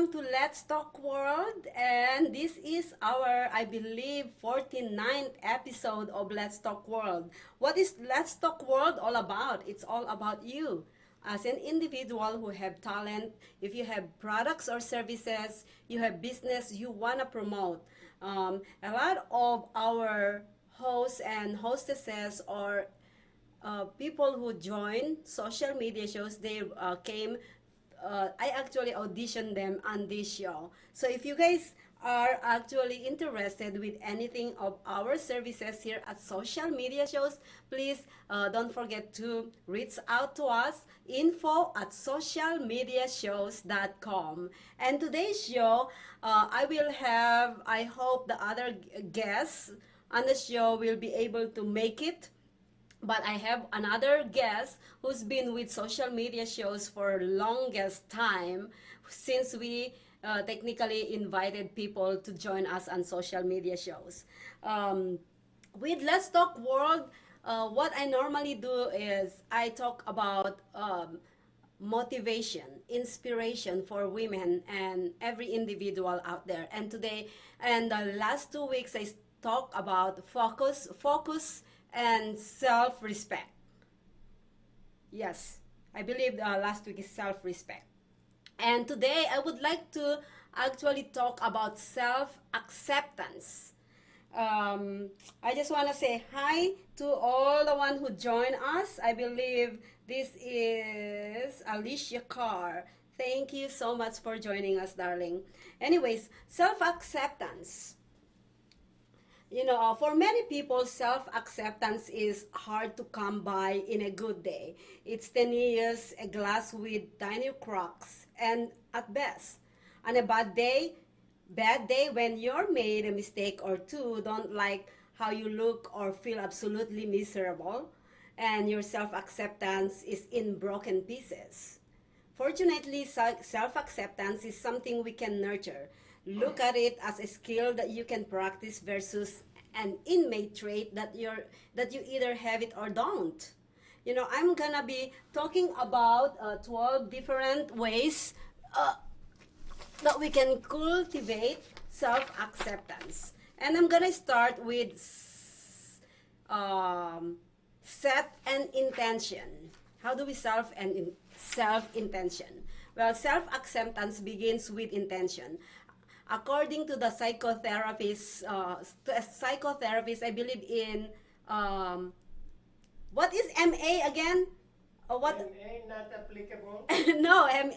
welcome to Let's Talk World. And this is our, I believe, 49th episode of Let's Talk World. What is Let's Talk World all about? It's all about you. As an individual who have talent, if you have products or services, you have business you want to promote. A lot of our hosts and hostesses or people who join social media shows, they came I actually auditioned them on this show. So if you guys are actually interested with anything of our services here at social media shows, please don't forget to reach out to us, info@socialmediashows.com. And today's show, I hope the other guests on the show will be able to make it, but I have another guest who's been with social media shows for longest time since we technically invited people to join us on social media shows. With Let's Talk World, what I normally do is I talk about motivation, inspiration for women and every individual out there. And today, and the last 2 weeks, I talk about focus, and self-respect. Yes, I believe last week is self-respect. And today I would like to actually talk about self-acceptance. I just want to say hi to all the one who joined us. I believe this is Alicia Carr. Thank you so much for joining us, darling. Anyways, self-acceptance. For many people, self-acceptance is hard to come by in a good day. It's tenuous, a glass with tiny cracks, and at best. On a bad day when you're made a mistake or two, don't like how you look or feel absolutely miserable, and your self-acceptance is in broken pieces. Fortunately, self-acceptance is something we can nurture. Look at it as a skill that you can practice versus an innate trait that you either have it or don't. I'm gonna be talking about 12 different ways that we can cultivate self-acceptance, and I'm gonna start with set an intention. How do we self-intention? Well, self-acceptance begins with intention. According to the psychotherapist, I believe in what is MA again? What? MA not applicable. No, M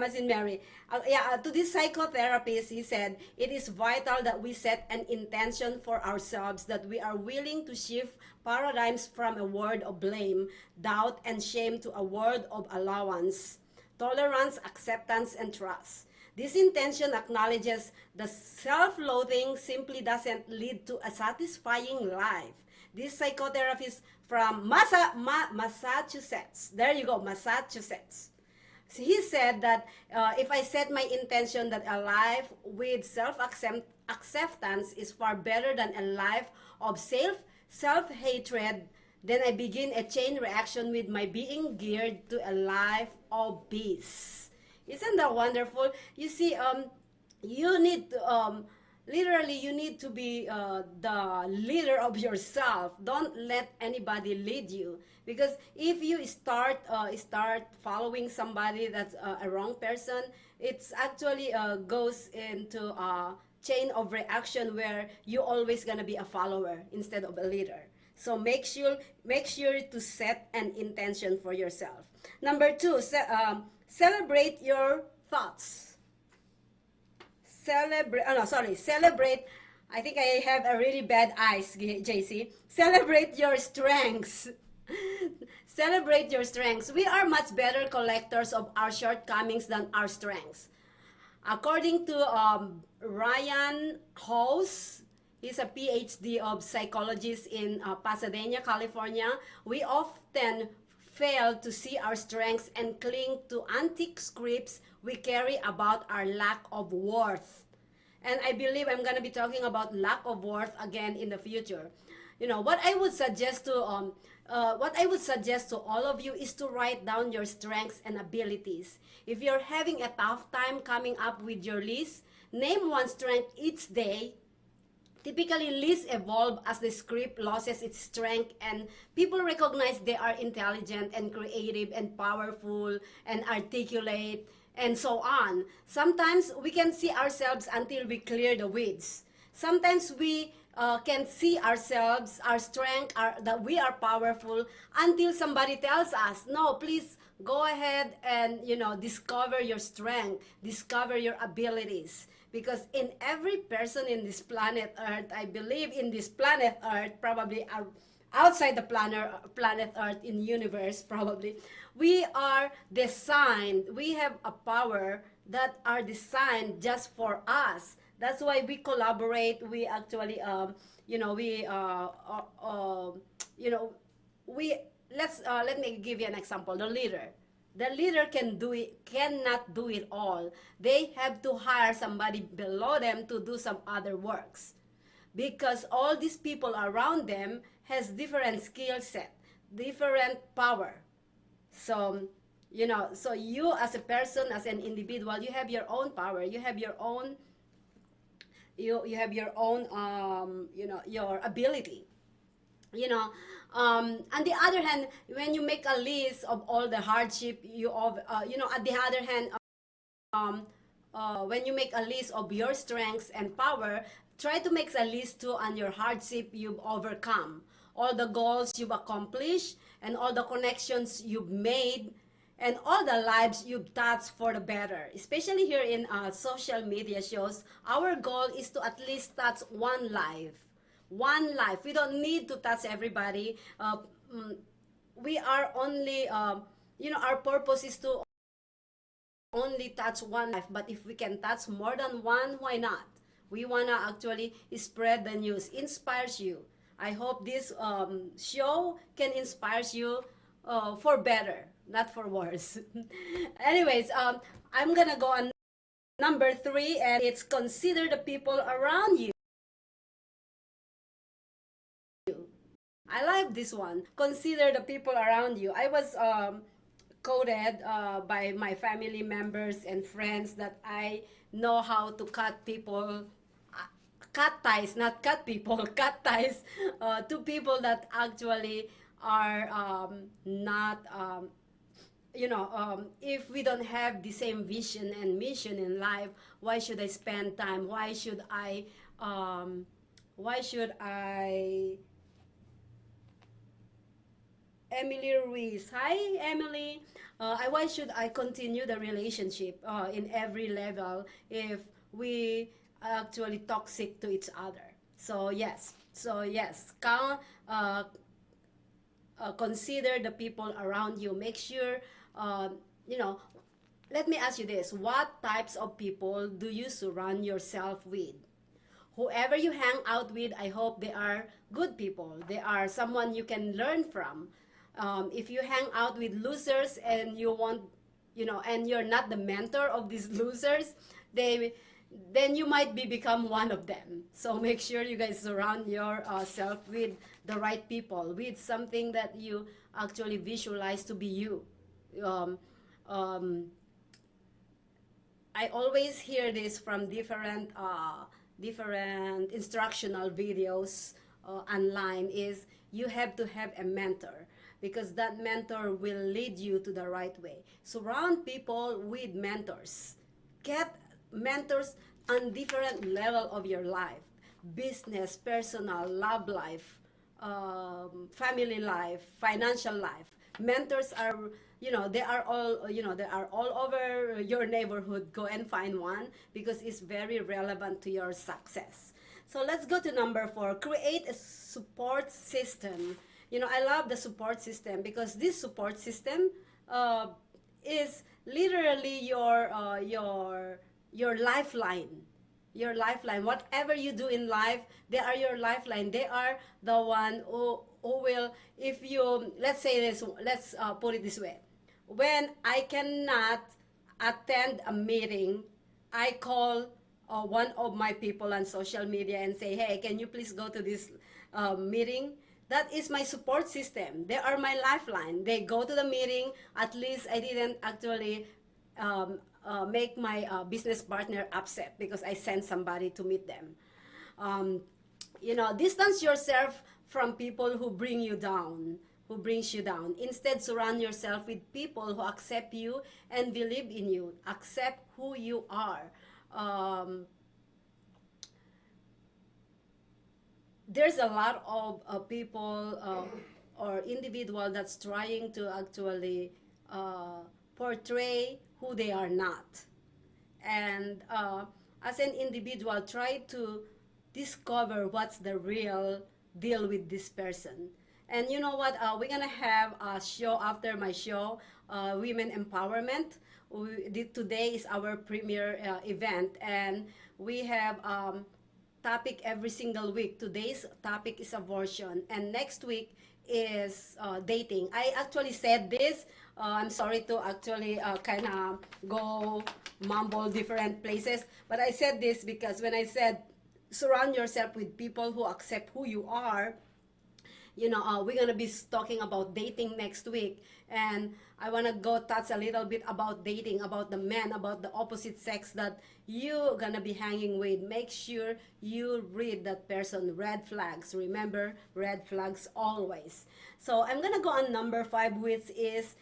as in Mary. To this psychotherapist, he said it is vital that we set an intention for ourselves, that we are willing to shift paradigms from a word of blame, doubt, and shame to a word of allowance, tolerance, acceptance, and trust. This intention acknowledges the self-loathing simply doesn't lead to a satisfying life. This psychotherapist from Massachusetts, there you go, Massachusetts. So he said that if I set my intention that a life with self-acceptance is far better than a life of self-hatred, then I begin a chain reaction with my being geared to a life of peace. Isn't that wonderful? You see, you need to, literally, you need to be the leader of yourself. Don't let anybody lead you. Because if you start following somebody that's a wrong person, it's actually goes into a chain of reaction where you're always gonna be a follower instead of a leader. So make sure to set an intention for yourself. Number two, celebrate your thoughts. Celebrate. I think I have a really bad eyes, JC. Celebrate your strengths. Celebrate your strengths. We are much better collectors of our shortcomings than our strengths. According to Ryan House, he's a PhD of psychologist in Pasadena, California. We often fail to see our strengths and cling to antique scripts we carry about our lack of worth. And I believe I'm going to be talking about lack of worth again in the future. what I would suggest to all of you is to write down your strengths and abilities. If you're having a tough time coming up with your list, name one strength each day. Typically, lists evolve as the script loses its strength and people recognize they are intelligent and creative and powerful and articulate and so on. Sometimes we can see ourselves until we clear the weeds. Sometimes we can see ourselves, our strength, that we are powerful until somebody tells us, no, please go ahead and, discover your strength, discover your abilities. Because in every person in this planet Earth, I believe in this planet Earth, probably outside the planet Earth, in universe probably, we are designed, we have a power that are designed just for us. That's why we collaborate. We actually, we let me give you an example. The leader cannot do it all. They have to hire somebody below them to do some other works, because all these people around them has different skill set, different power. So, so you as a person, as an individual, you have your own power. You have your own, you have your own, your ability. On the other hand, when you make a list of all the hardship at the other hand, when you make a list of your strengths and power, try to make a list too on your hardship you've overcome, all the goals you've accomplished, and all the connections you've made, and all the lives you've touched for the better. Especially here in social media shows, our goal is to at least touch one life. One life. We don't need to touch everybody. We are only, our purpose is to only touch one life. But if we can touch more than one, why not? We want to actually spread the news, inspires you. I hope this show can inspire you for better, not for worse. Anyways, I'm going to go on number 3, and it's consider the people around you. I like this one. Consider the people around you. I was quoted by my family members and friends that I know how to cut people, cut ties, not cut people, cut ties to people that actually are not, if we don't have the same vision and mission in life, why should I spend time? Why should I Emily Ruiz. Hi, Emily. Why should I continue the relationship in every level if we are actually toxic to each other? So yes. Consider the people around you. Make sure, you know. Let me ask you this: what types of people do you surround yourself with? Whoever you hang out with, I hope they are good people. They are someone you can learn from. If you hang out with losers and you want, and you're not the mentor of these losers, then you might become one of them. So make sure you guys surround yourself with the right people, with something that you actually visualize to be you. I always hear this from different instructional videos online, is you have to have a mentor, because that mentor will lead you to the right way. Surround people with mentors. Get mentors on different level of your life: business, personal, love life, family life, financial life. Mentors are, they are all over your neighborhood. Go and find one, because it's very relevant to your success. So let's go to number 4. Create a support system. I love the support system, because this support system is literally your lifeline. Your lifeline. Whatever you do in life, they are your lifeline. They are the one who will, if you, let's say this, let's put it this way. When I cannot attend a meeting, I call one of my people on social media and say, hey, can you please go to this meeting, that is my support system. They are my lifeline. They go to the meeting. At least I didn't actually make my business partner upset because I sent somebody to meet them. Um, Distance yourself from people who bring you down, who brings you down. Instead, surround yourself with people who accept you and believe in you, accept who you are. Um, there's a lot of people or individual that's trying to actually portray who they are not, and as an individual try to discover what's the real deal with this person. And you know what, we're gonna have a show after my show, women empowerment. Today is our premiere event, and we have topic every single week. Today's topic is abortion, and next week is dating. I actually said this. I'm sorry to actually kind of go mumble different places, but I said this because when I said surround yourself with people who accept who you are, we're gonna be talking about dating next week, and I wanna go touch a little bit about dating, about the men, about the opposite sex that you gonna be hanging with. Make sure you read that person. Red flags. Remember, red flags always. So I'm gonna go on number 5, which is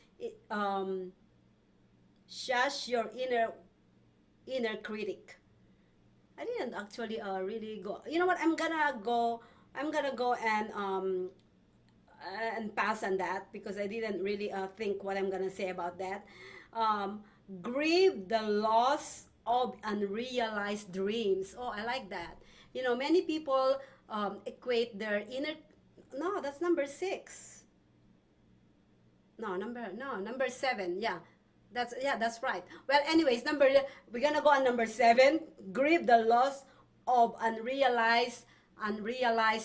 shush your inner critic. I didn't actually really go. You know what? I'm gonna go. I'm gonna go and pass on that because I didn't really think what I'm gonna say about that. Um, Grieve the loss of unrealized dreams. Oh, I like that. Many people equate their inner. No, that's number 6. No, number 7. That's right. Well, anyways, we're gonna go on number 7. Grieve the loss of unrealized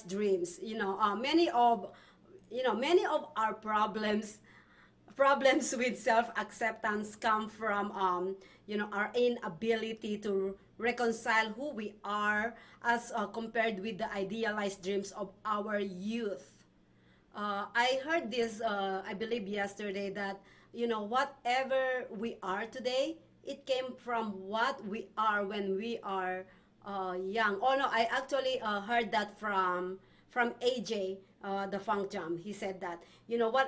dreams. Many of our problems with self-acceptance come from our inability to reconcile who we are as compared with the idealized dreams of our youth. I heard this, I believe yesterday, that whatever we are today, it came from what we are when we are young. Oh no, I actually heard that from AJ, the funk jam. He said that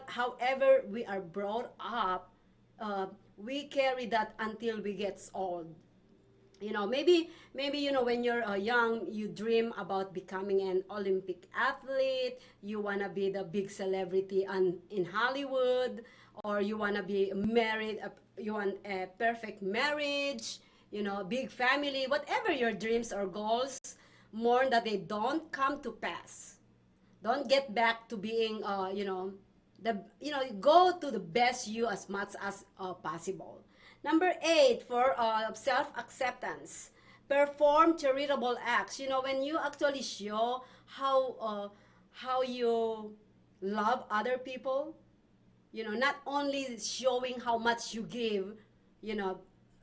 however we are brought up, we carry that until we get old. Maybe when you're young, you dream about becoming an Olympic athlete. You want to be the big celebrity in Hollywood, or you want to be married. You want a perfect marriage, big family. Whatever your dreams or goals, mourn that they don't come to pass. Don't get back to being go to the best you as much as possible. Number 8, for self-acceptance, perform charitable acts. When you actually show how you love other people, not only showing how much you give, you know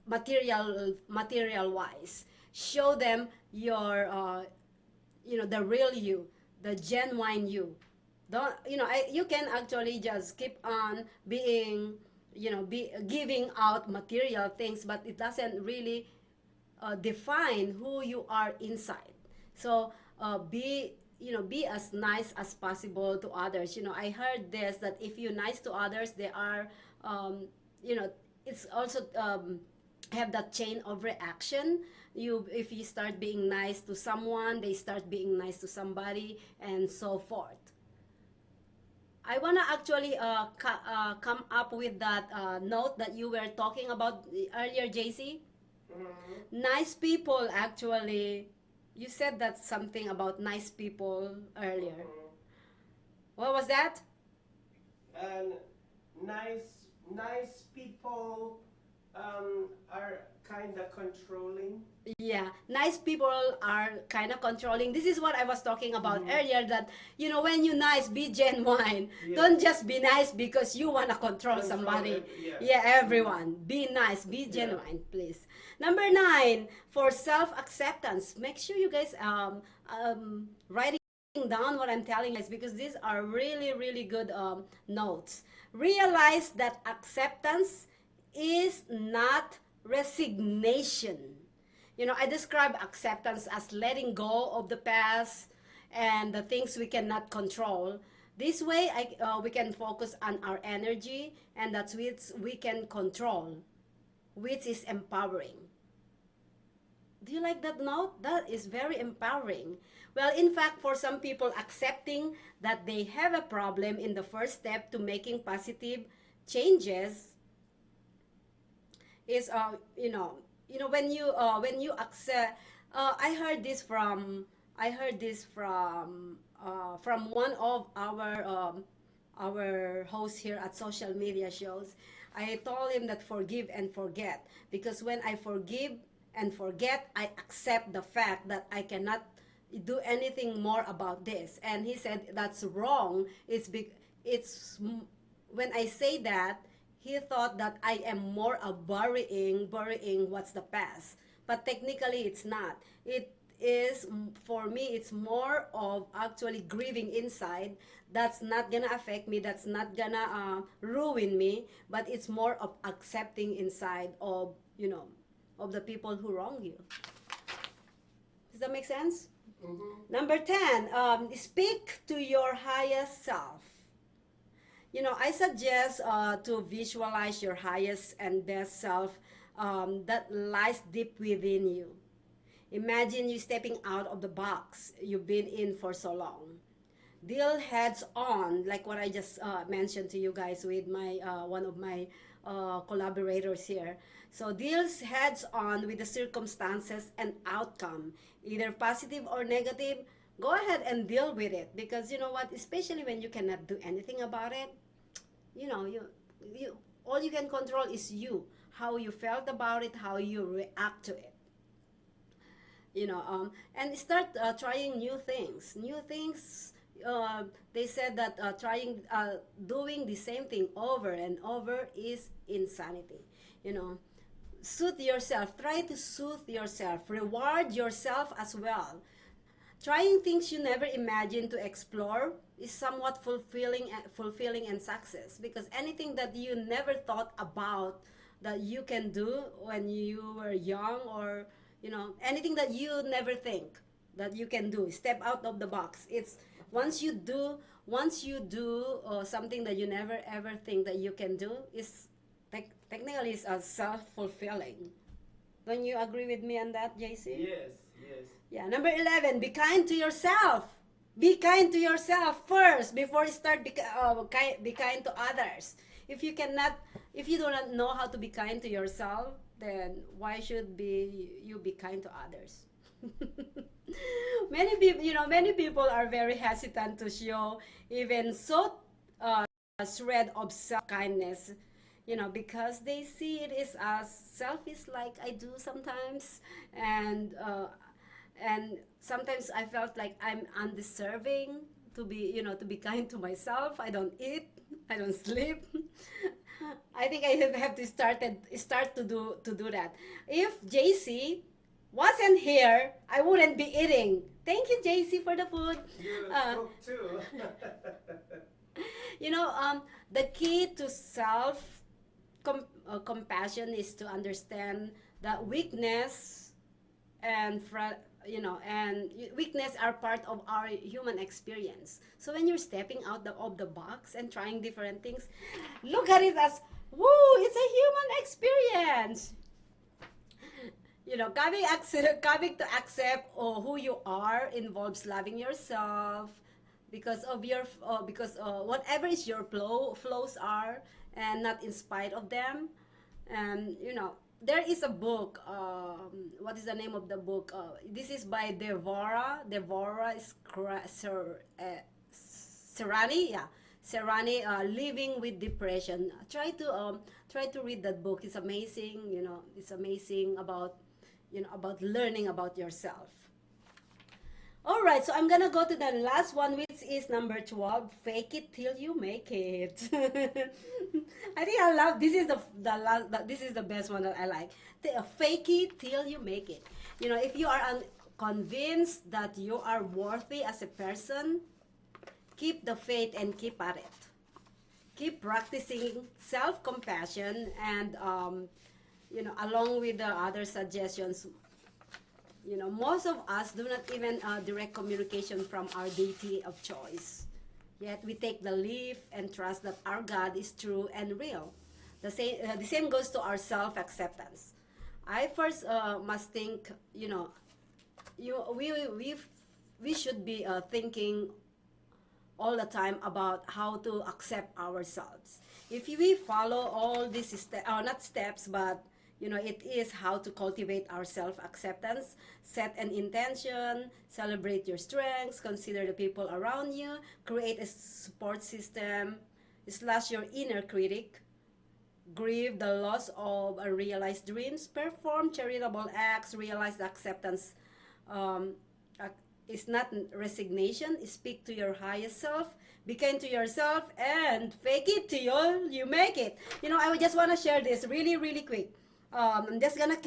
material wise, show them your the real you, the genuine you. Don't you can actually just keep on being, be giving out material things, but it doesn't really define who you are inside. So be as nice as possible to others. I heard this, that if you're nice to others, they are you know it's also have that chain of reaction. If you start being nice to someone, they start being nice to somebody, and so forth. I want to actually come up with that note that you were talking about earlier, JC. Nice people, actually, you said that something about nice people earlier. What was that? And nice people are kind of controlling. Yeah, nice people are kind of controlling. This is what I was talking about earlier, that when you nice, be genuine. Yeah. Don't just be nice because you want to control somebody. Yeah. Yeah, everyone. Be nice, be genuine, please. Number 9, for self-acceptance, make sure you guys write down what I'm telling you guys, because these are really, really good notes. Realize that acceptance is not resignation. You know, I describe acceptance as letting go of the past and the things we cannot control. This way, we can focus on our energy, and that's which we can control, which is empowering. Do you like that note? That is very empowering. Well, in fact, for some people, accepting that they have a problem in the first step to making positive changes is, when you accept. I heard this from from one of our hosts here at social media shows. I told him that forgive and forget, because when I forgive and forget, I accept the fact that I cannot do anything more about this. And he said that's wrong. When I say that, he thought that I am more of burying what's the past. But technically, it's not. It is, for me, it's more of actually grieving inside. That's not gonna affect me. That's not gonna ruin me. But it's more of accepting inside of, of the people who wrong you. Does that make sense? Mm-hmm. Number 10, speak to your highest self. I suggest to visualize your highest and best self that lies deep within you. Imagine you stepping out of the box you've been in for so long. Deal heads on, like what I just mentioned to you guys with my one of my collaborators here. So deals heads on with the circumstances and outcome, either positive or negative. Go ahead and deal with it, because you know what, especially when you cannot do anything about it, you all you can control is you, how you felt about it, how you react to it. And start trying new things. They said that doing the same thing over and over is insanity. you know Soothe yourself, try to soothe yourself, reward yourself as well. Trying things you never imagined to explore is somewhat fulfilling and success, because anything that you never thought about that you can do when you were young, or anything that you never think that you can do, step out of the box. It's once you do something that you never ever think that you can do, is technically is a self-fulfilling. Don't you agree with me on that, JC? Yes, yes. Yeah, number 11, be kind to yourself. Be kind to yourself first before you start be kind to others. If you do not know how to be kind to yourself, then why should you be kind to others? Many people are very hesitant to show even so a shred of self-kindness, because they see it is as selfish, like I do sometimes. And sometimes I felt like I'm undeserving to be kind to myself. I don't eat, I don't sleep. I think I have to start to do that. If JC wasn't here, I wouldn't be eating. Thank you, JC, for the food. You Uh, cook too. the key to compassion is to understand that weakness and weakness are part of our human experience. So when you're stepping out of the box and trying different things, look at it as, woo, it's a human experience. Coming to accept who you are involves loving yourself, because whatever is your flaws are, and not in spite of them. And there is a book. What is the name of the book? This is by Devorah Serrani. Yeah, Serrani. Living with Depression. Try to read that book. It's amazing. It's amazing about learning about yourself. All right, so I'm gonna go to the last one, which is number 12. Fake it till you make it. I think I love this. Is this is the best one that I like. Fake it till you make it. If you are convinced that you are worthy as a person, keep the faith and keep at it. Keep practicing self-compassion and, along with the other suggestions, most of us do not even direct communication from our deity of choice. Yet we take the leap and trust that our God is true and real. The same goes to our self-acceptance. I first must think, we should be thinking all the time about how to accept ourselves. If we follow all these not steps, but it is how to cultivate our self-acceptance. Set an intention, celebrate your strengths, consider the people around you, create a support system, slash your inner critic, grieve the loss of unrealized dreams, perform charitable acts, realize the acceptance is not resignation. Speak to your highest self, be kind to yourself, and fake it till you make it. I just want to share this really, really quick. I'm just gonna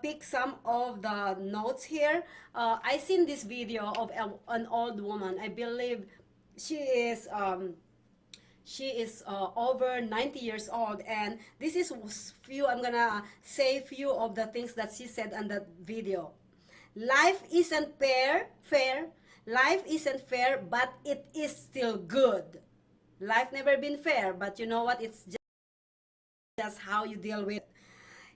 pick some of the notes here. I seen this video of an old woman. I believe she is over 90 years old, and this is few. I'm gonna say few of the things that she said on that video. Life isn't fair. Life isn't fair, but it is still good. Life never been fair, but you know what? It's just how you deal with it.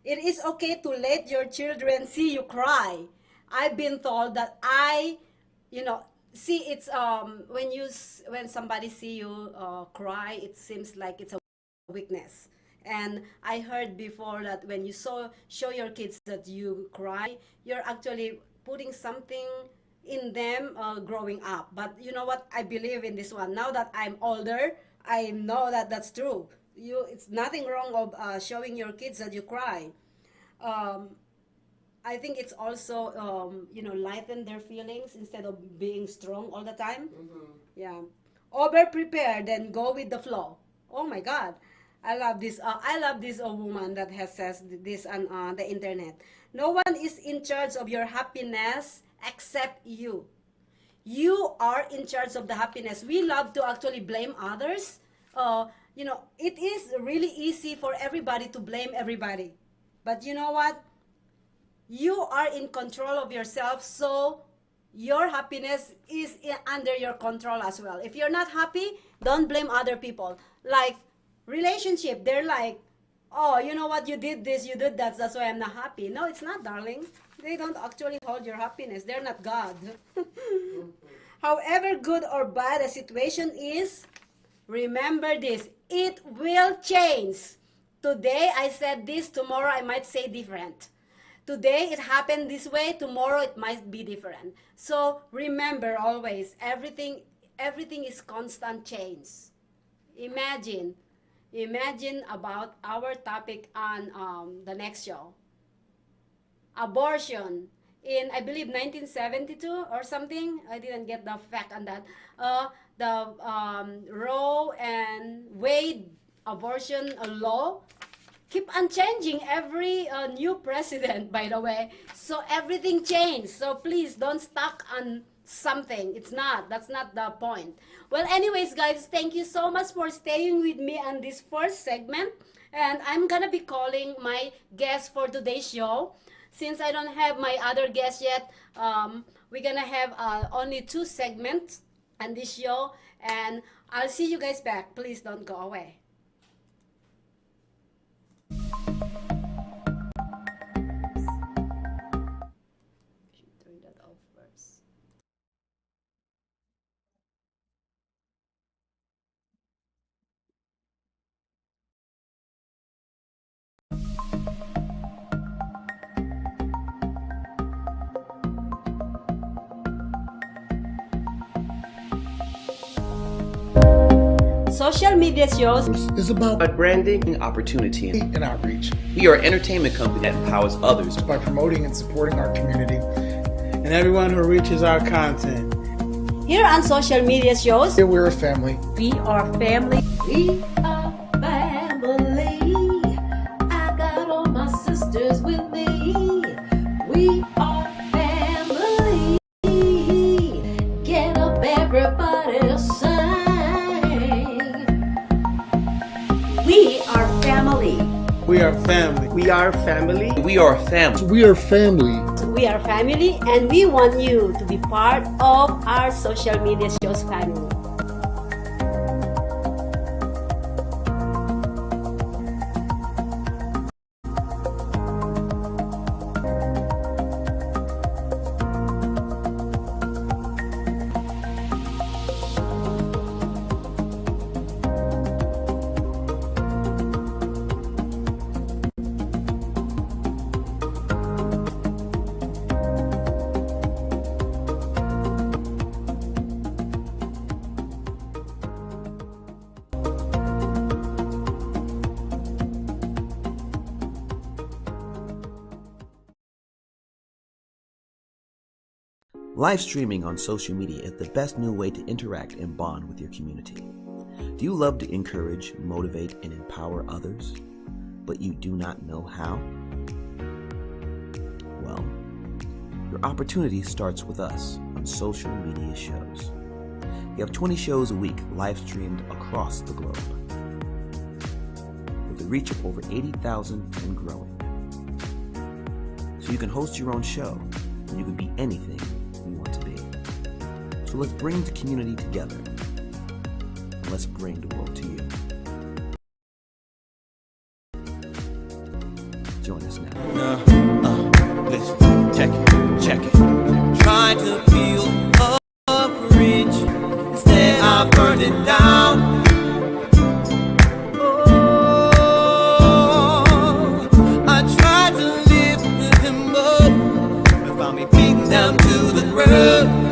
It is okay to let your children see you cry. I've been told that see, it's when somebody see you cry, it seems like it's a weakness. And I heard before that when you show your kids that you cry, you're actually putting something in them growing up. But you know what? I believe in this one. Now that I'm older, I know that that's true. It's nothing wrong of showing your kids that you cry. I think it's also lighten their feelings instead of being strong all the time. Mm-hmm. Yeah, over prepare then go with the flow. Oh my God, I love this. I love this woman that has says this on the internet. No one is in charge of your happiness except you. You are in charge of the happiness. We love to actually blame others. It is really easy for everybody to blame everybody. But you know what? You are in control of yourself, so your happiness is under your control as well. If you're not happy, don't blame other people. Like relationship, they're like, oh, you know what? You did this, you did that, that's why I'm not happy. No, it's not, darling. They don't actually hold your happiness. They're not God. However good or bad a situation is, remember this, it will change. Today I said this, tomorrow I might say different. Today it happened this way, tomorrow it might be different. So remember always, everything is constant change. Imagine about our topic on the next show. Abortion. In, I believe, 1972 or something. I didn't get the fact on that. The Roe and Wade abortion law keep on changing every new president, by the way. So everything changed. So please don't stuck on something. That's not the point. Well, anyways, guys, thank you so much for staying with me on this first segment. And I'm gonna be calling my guest for today's show. Since I don't have my other guest yet, we're gonna have only 2 segments on this show. And I'll see you guys back. Please don't go away. Turn that off first. Social media shows is about branding, opportunity, and outreach we are an entertainment company that empowers others by promoting and supporting our community and everyone who reaches our content. here on social media shows. Here we're a family. We are family. We are family. I got all my sisters with me. We are family. We are family. We are family. We are family. We are a family. We are family. We are family, and we want you to be part of our social media shows family. Live streaming on social media is the best new way to interact and bond with your community. Do you love to encourage, motivate, and empower others, but you do not know how? Well, your opportunity starts with us on social media shows. We have 20 shows a week live streamed across the globe, with a reach of over 80,000 and growing. So you can host your own show, and you can be anything you want to be. So let's bring the community together, and let's bring the world to you. Join us now. Listen, check it. Trying to build a bridge, instead I burned it down. Oh, I tried to lift him up, but found me beaten down to the ground.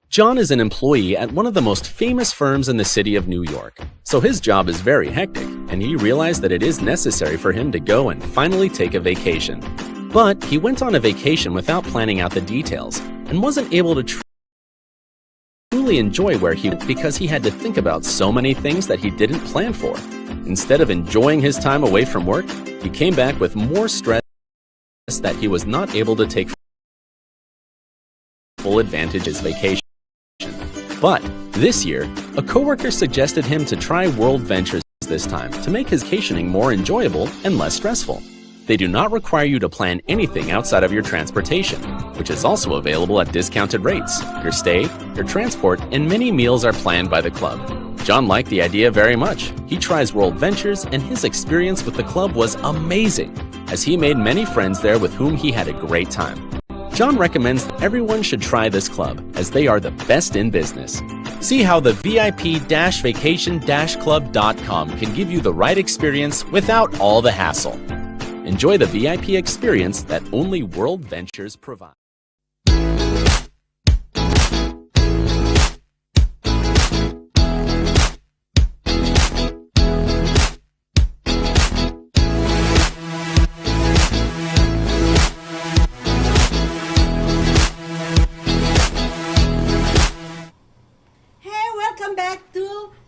John is an employee at one of the most famous firms in the city of New York, so his job is very hectic, and he realized that it is necessary for him to go and finally take a vacation. But he went on a vacation without planning out the details, and wasn't able to truly enjoy where he went because he had to think about so many things that he didn't plan for. Instead of enjoying his time away from work, he came back with more stress that he was not able to take full advantage of his vacation. But this year, a coworker suggested him to try World Ventures this time to make his vacationing more enjoyable and less stressful. They do not require you to plan anything outside of your transportation, which is also available at discounted rates. Your stay, your transport, and many meals are planned by the club. John liked the idea very much. He tries World Ventures, and his experience with the club was amazing, as he made many friends there with whom he had a great time. John recommends that everyone should try this club, as they are the best in business. See how the VIP-vacation-club.com can give you the right experience without all the hassle. Enjoy the VIP experience that only World Ventures provides.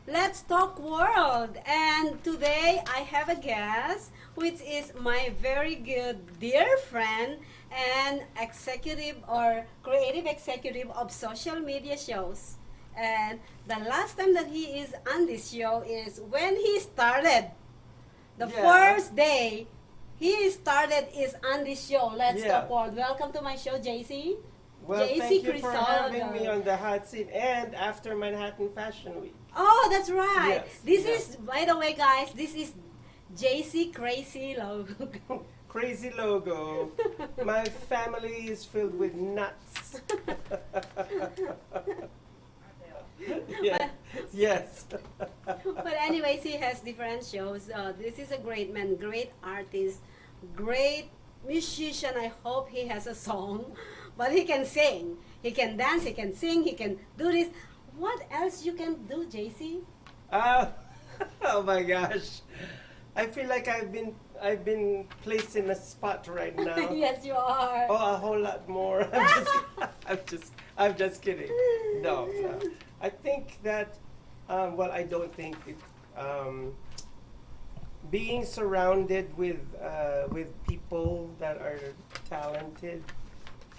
Let's Talk World, and today I have a guest which is my very good dear friend and executive or creative executive of social media shows. And the last time that he is on this show is when he started. The first day he started is on this show, Let's Talk World. Welcome to my show, JC. Well, JC thank you for Crisaldo. having me on the hot seat and after Manhattan Fashion Week. Oh, that's right. Yes, This yes. is, by the way, guys, this is JC Crazy logo. Crazy logo. My family is filled with nuts. Yeah. Yes. But anyways, he has different shows. This is a great man, great artist, great musician. I hope he has a song, but he can sing, he can dance, he can sing, he can do this. What else you can do, JC? Oh my gosh. I feel like I've been placed in a spot right now. Yes, you are. Oh, a whole lot more. I'm just kidding. No, no. I think that, well, I don't think it, being surrounded with people that are talented,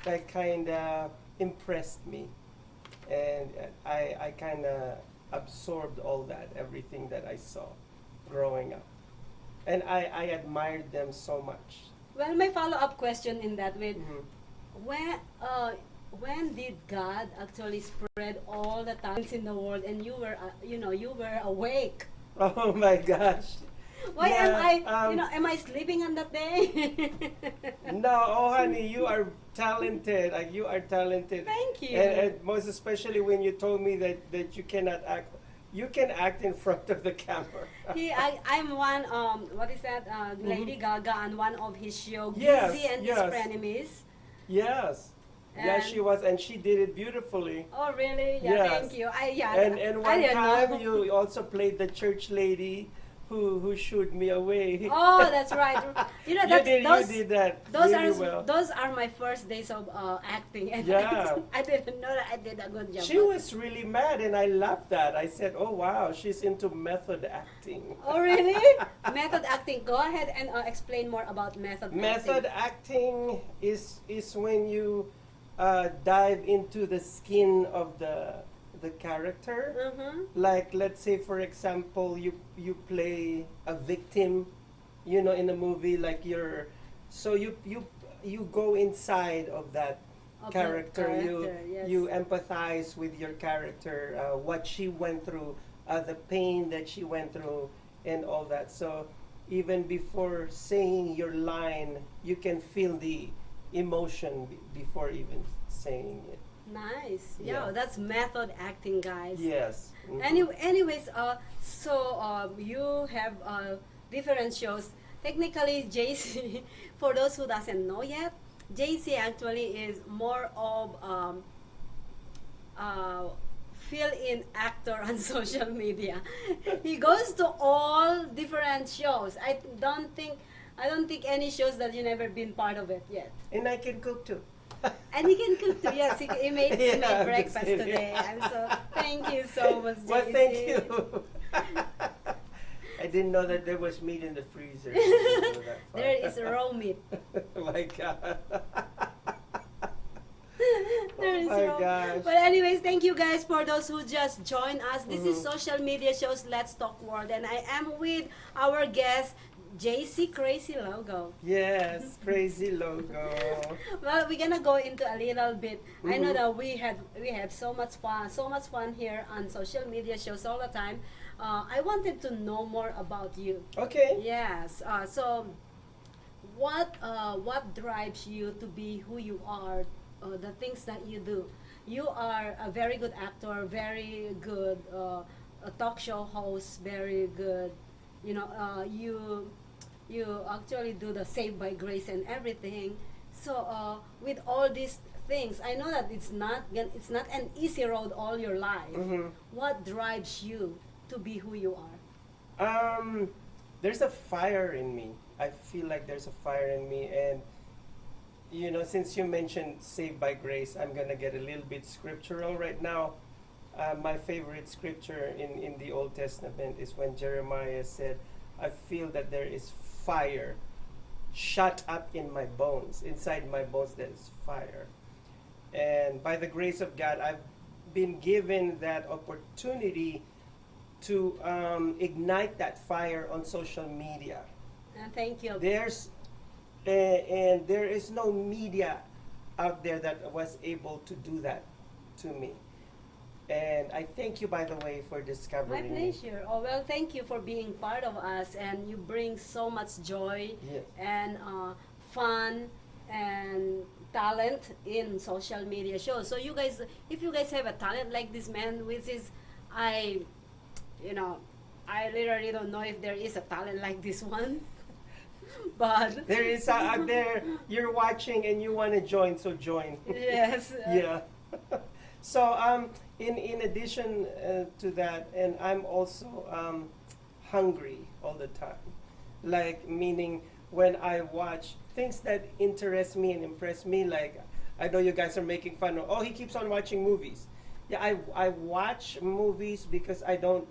that kind of impressed me, and I kind of absorbed all that, everything that I saw growing up, and I admired them so much. Well, my follow-up question in that way, Mhm. when when did God actually spread all the talents in the world and you were you were awake? Oh my gosh. Why am Yeah, I am I sleeping on that day? No, oh honey, you are talented. Like you are talented. Thank you. And most especially when you told me that you cannot act. You can act in front of the camera. I'm one what is that Lady Gaga on one of his show Yes, Gizzy and his yes. frenemies. Yes. Yeah, And- she was, and she did it beautifully. Oh really? Yeah, Yes. thank you. And I one didn't time know. you also played the church lady who shooed me away. Oh, that's right. You know you that did, you did that those really are well. those are my first days of acting, and Yeah. I didn't know that I did a good job. She was really mad, and I laughed that. I said, "Oh wow, she's into method acting." Oh really? Method acting. Go ahead and explain more about method. Method acting. acting is when you dive into the skin of the character. Mm-hmm. Like, let's say for example, you play a victim, in a movie, like you go inside of that Of the character. character, yes. You empathize with your character, what she went through, the pain that she went through, and all that. So even before saying your line, you can feel the emotion before even saying it. Nice. Yeah. Yeah, that's method acting, guys. Yes. Mhm. Anyways, so you have different shows. Technically, JC, for those who doesn't know yet, JC actually is more of fill-in actor on social media. He goes to all different shows. I don't think any shows that you never been part of it yet. And I can cook too. And he can cook too. Yes, he made Yeah, I'm breakfast just kidding. today. And so thank you so much, JC. Well, thank you. I didn't know that there was meat in the freezer. There is raw meat. Oh my God. There is my raw. gosh. But anyways, thank you guys for those who just joined us. This is Mm-hmm. Social Media Shows Let's Talk World, and I am with our guest JC Crazy Logo. Yes, crazy logo. Well, we're gonna go into a little bit. I know Mhm. that we have so much fun here on social media shows all the time. I wanted to know more about you. Okay. Yes. So, what drives you to be who you are? The things that you do. You are a very good actor, very good a talk show host, very good. You actually do the Saved by Grace and everything. So with all these things, I know that it's not an easy road all your life. Mhm. What drives you to be who you are? There's a fire in me. I feel like there's a fire in me, and since you mentioned Saved by Grace, I'm gonna get a little bit scriptural right now. My favorite scripture in the Old Testament is when Jeremiah said, "I feel that there is fire shut up in my bones. Inside my bones there is fire." And by the grace of God, I've been given that opportunity to ignite that fire on social media. Thank you. And there is no media out there that was able to do that to me. And I thank you, by the way, for My discovering me. pleasure. Oh well, thank you for being part of us, and you bring so much joy Yes. and fun and talent in social media shows. So you guys, if you guys have a talent like this man, which is, I literally don't know if there is a talent like this one, but There is out there, you're watching and you want to join, so join. yes, Yeah. So in addition to that, and I'm also hungry all the time. Like, meaning when I watch things that interest me and impress me, like, I know you guys are making fun of, oh, he keeps on watching movies. Yeah, I watch movies because I don't,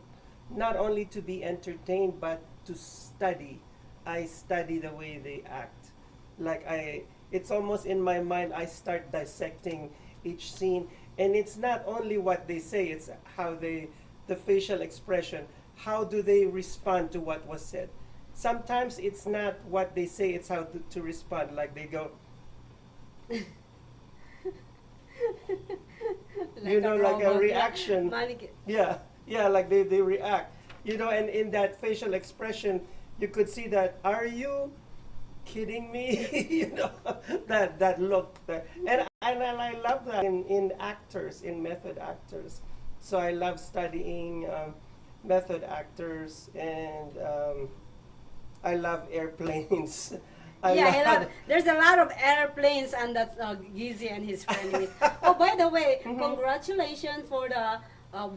not only to be entertained, but to study. I study the way they act. Like, it's almost in my mind, I start dissecting each scene. And it's not only what they say, it's how they, the facial expression, how do they respond to what was said. Sometimes it's not what they say, it's how to respond. Like they go, you know, like a reaction. Yeah, yeah, like they react. You know, and in that facial expression, you could see that, are you kidding me? You know, that look. And I love that in actors, in method actors. So I love studying method actors, and I love airplanes. There's a lot of airplanes, and that's Gizzy and his friend. Oh, by the way, congratulations for the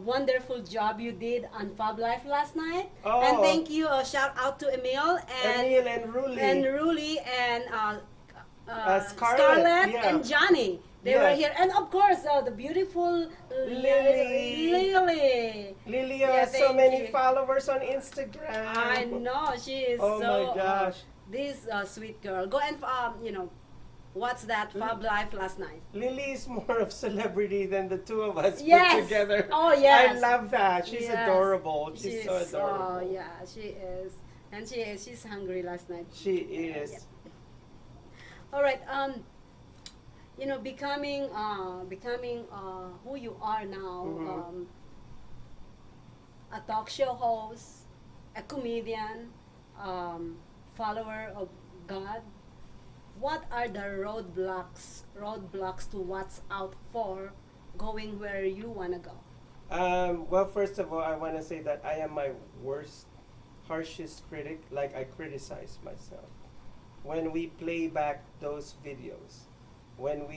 wonderful job you did on Fab Life last night. Oh. And thank you. Shout out to Emil and Ruli and Scarlett, yeah. and Johnny. They were here, and of course the beautiful Lily. Lily has so many followers on Instagram. I know, she is oh so. My gosh. This sweet girl. Go and what's that Fab Life last night? Lily is more of celebrity than the two of us yes. put together. Oh yes. I love that. She's yes. adorable. She's so adorable. Oh yeah, she is. And she's hungry last night. She is. Yeah. All right. Becoming who you are now, a talk show host, a comedian, follower of God. What are the roadblocks to what's out for going where you wanna go? Well, first of all, I want to say that I am my worst, harshest critic. Like, I criticize myself when we play back those videos. When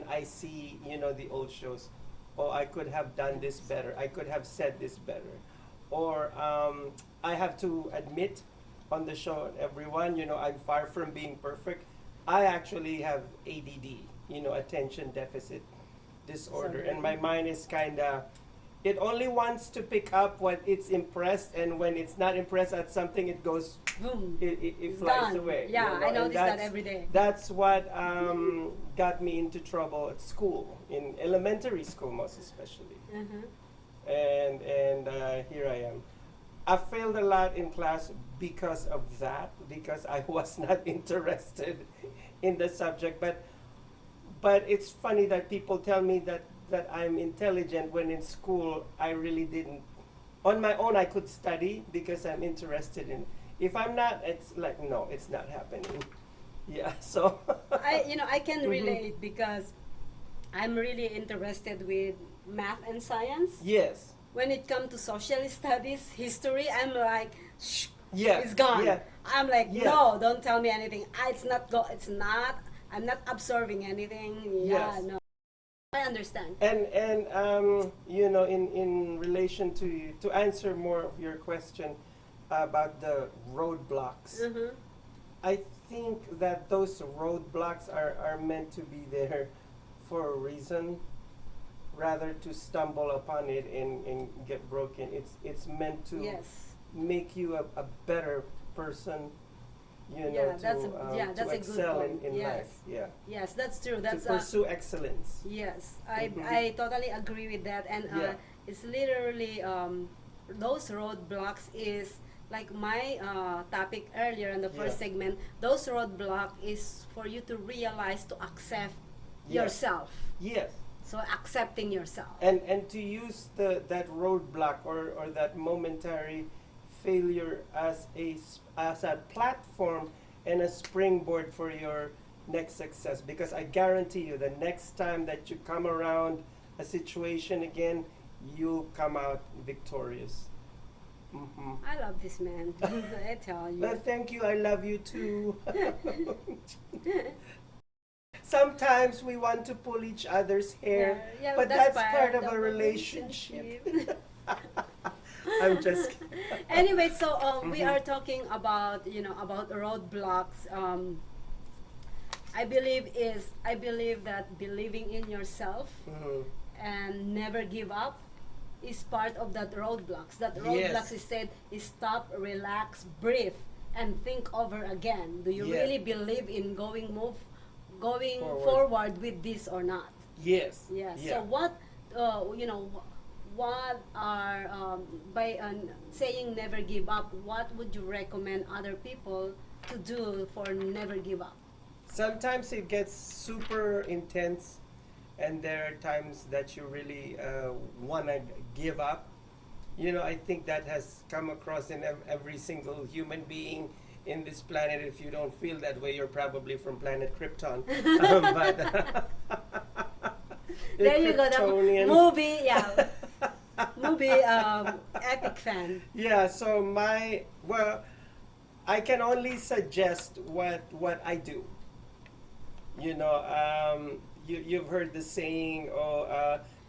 I see, the old shows, oh, I could have done this better. I could have said this better. Or I have to admit on the show, everyone, I'm far from being perfect. I actually have ADD, attention deficit disorder. And my mind is it only wants to pick up what it's impressed, and when it's not impressed at something, it goes, boom, it flies away. Yeah, I notice that every day. That's what got me into trouble at school, in elementary school most especially. And here I am. I failed a lot in class because of that, because I was not interested in the subject. But it's funny that people tell me that I'm intelligent, when in school I really didn't. On my own I could study because I'm interested in. If I'm not, it's like, no, it's not happening. Yeah, so. I can relate because I'm really interested with math and science. Yes. When it comes to social studies, history, I'm like, shh, yeah, it's gone. Yeah. I'm like, no, don't tell me anything. I'm not absorbing anything. Yeah, yes. No. I understand. And in relation to answer more of your question about the roadblocks, I think that those roadblocks are meant to be there for a reason, rather to stumble upon it and get broken. It's meant to make you a better person. That's to a excel good point. in life. Yeah. Yes, that's true. That's to pursue excellence. Yes, I totally agree with that, and it's literally those roadblocks is like my topic earlier in the first segment. Those roadblocks is for you to realize, to accept yourself. Yes. So accepting yourself. And to use that roadblock or that momentary failure as a platform and a springboard for your next success, because I guarantee you the next time that you come around a situation again, you'll come out victorious. I love this man. I tell you. Well, thank you. I love you too. Sometimes we want to pull each other's hair, but that's part of a relationship. I'm just kidding. Anyway, so we are talking about about roadblocks. I believe that believing in yourself Mhm. and never give up is part of that roadblocks. That roadblocks Yes. is said is stop, relax, breathe, and think over again. Do you Yeah. really believe in going Forward. forward with this or not? Yes. Yeah. Yeah. So what what are by saying never give up? What would you recommend other people to do for never give up? Sometimes it gets super intense, and there are times that you really want to give up. I think that has come across in every single human being in this planet. If you don't feel that way, you're probably from planet Krypton. But There you go, the Kryptonian. movie, yeah, movie epic fan. Yeah, so I can only suggest what I do. You've heard the saying,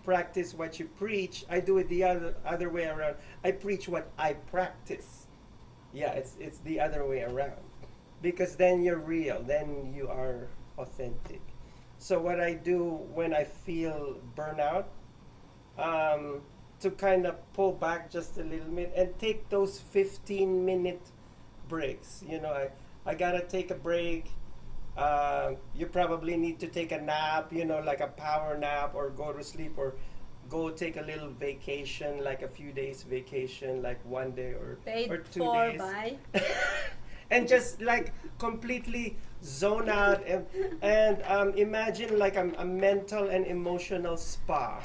practice what you preach. I do it the other way around. I preach what I practice. Yeah, it's the other way around, because then you're real, then you are authentic. So what I do when I feel burnout, to kind of pull back just a little bit and take those 15-minute breaks. I gotta take a break. You probably need to take a nap, like a power nap, or go to sleep, or go take a little vacation, like a few days vacation, like 1 day or Paid 2 for days. by. And just like completely zone out, and imagine like a mental and emotional spa.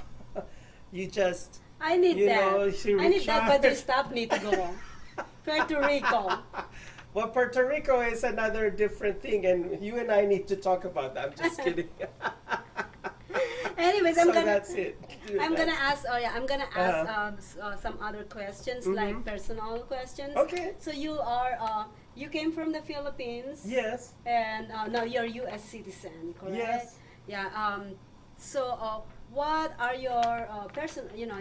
You just I need you that. know, you I need that, but your recharge. staff need to go. Puerto Rico. Well, Puerto Rico is another different thing, and you and I need to talk about that. I'm just kidding. Anyways, So that's it. I'm gonna ask. Oh yeah, I'm gonna ask Uh-huh. some other questions, Mhm. like personal questions. Okay. So you came from the Philippines. Yes. And now you're U.S. citizen, correct? Yes. Yeah. So what are your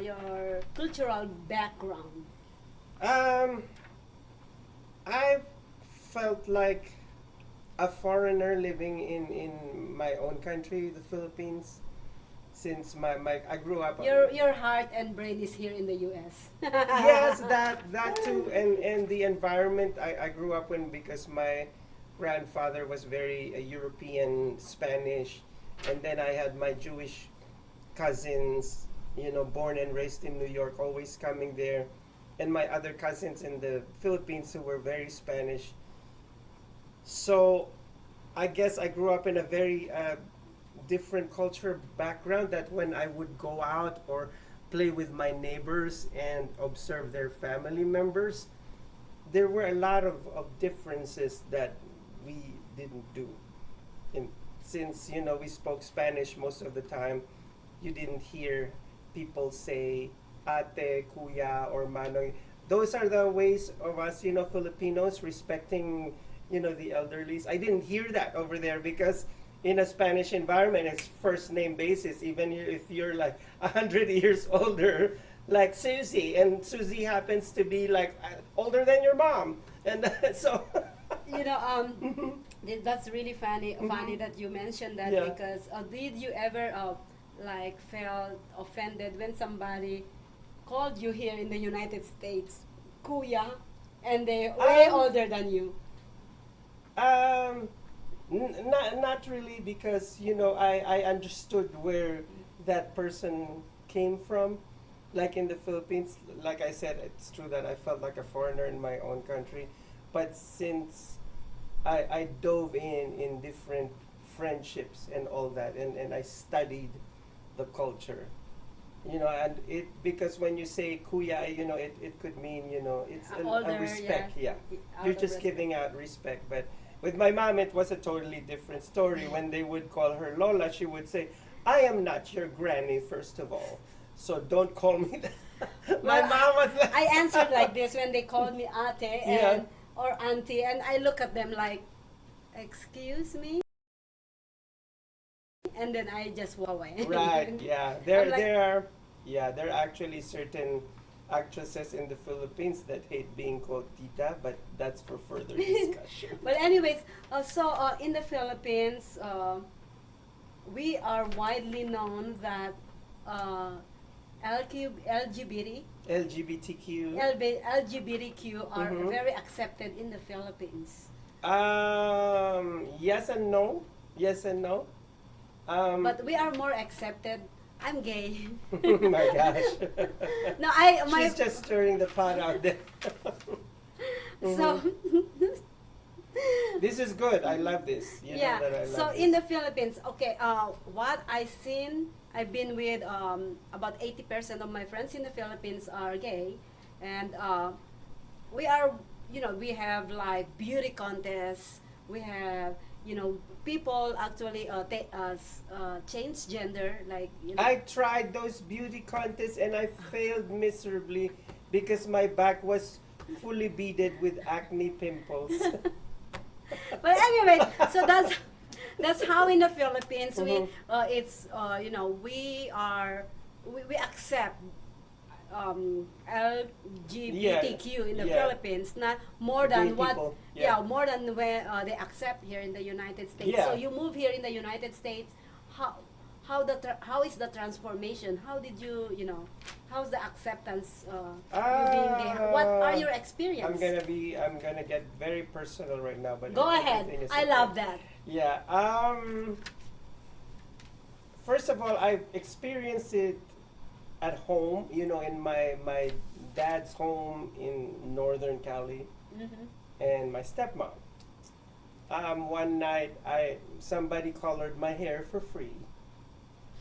your cultural background? I felt like a foreigner living in my own country, the Philippines, since I grew up. Your heart and brain is here in the U.S. Yes, that too, and the environment I grew up in, because my grandfather was very European, Spanish, and then I had my Jewish cousins, born and raised in New York, always coming there, and my other cousins in the Philippines who were very Spanish. So I guess I grew up in a very different culture background, that when I would go out or play with my neighbors and observe their family members, there were a lot of differences that we didn't do. And since, we spoke Spanish most of the time, you didn't hear people say ate, kuya, or manoy. Those are the ways of us, Filipinos, respecting, the elderlies. I didn't hear that over there, because in a Spanish environment, it's first name basis, even if you're like 100 years older, like Susie, and Susie happens to be like older than your mom. And so That's really funny. Funny that you mentioned that, Yeah. because did you ever like felt offended when somebody called you here in the United States kuya, and they way older than you? Not really, because I understood where that person came from. Like in the Philippines, like I said, it's true that I felt like a foreigner in my own country, but since I dove in different friendships and all that, and I studied the culture, and it, because when you say kuya, it could mean, it's Older, a respect. yeah. Yeah, Out you're of just respect. giving out respect. But with my mom, it was a totally different story. When they would call her Lola, she would say, "I am not your granny, first of all, so don't call me that." My Well, mom was like, I answered like this when they called me ate Yeah. or auntie, and I look at them like, "Excuse me," and then I just walk away. Right, yeah. I'm like- There are actually certain actresses in the Philippines that hate being called tita, but that's for further discussion. But anyways, in the Philippines, we are widely known that LGBT LGBTQ. LGBTQ are Mhm. very accepted in the Philippines. Yes and no. Yes and no. But we are more accepted. I'm gay. Oh my gosh. No, my She's just stirring the pot out there. so This is good. I love this. You yeah. know that I love So this. in the Philippines, okay, what I've seen, I've been with about 80% of my friends in the Philippines are gay, and we are, we have like beauty contests. We have, people actually change gender, like I tried those beauty contests and I failed miserably because my back was fully beaded with acne pimples. But anyway, so that's how in the Philippines we it's we accept LGBTQ in the Yeah. Philippines, not more Gay than what people, yeah. yeah. More than where they accept here in the United States. Yeah. So you move here in the United States, how is the transformation? How did how's the acceptance you being gay? What are your experience? I'm gonna get very personal right now, but Go ahead. everything is I okay. love that. Yeah. First of all, I experienced it at home. In my dad's home in Northern Cali, and my stepmom. One night, somebody colored my hair for free.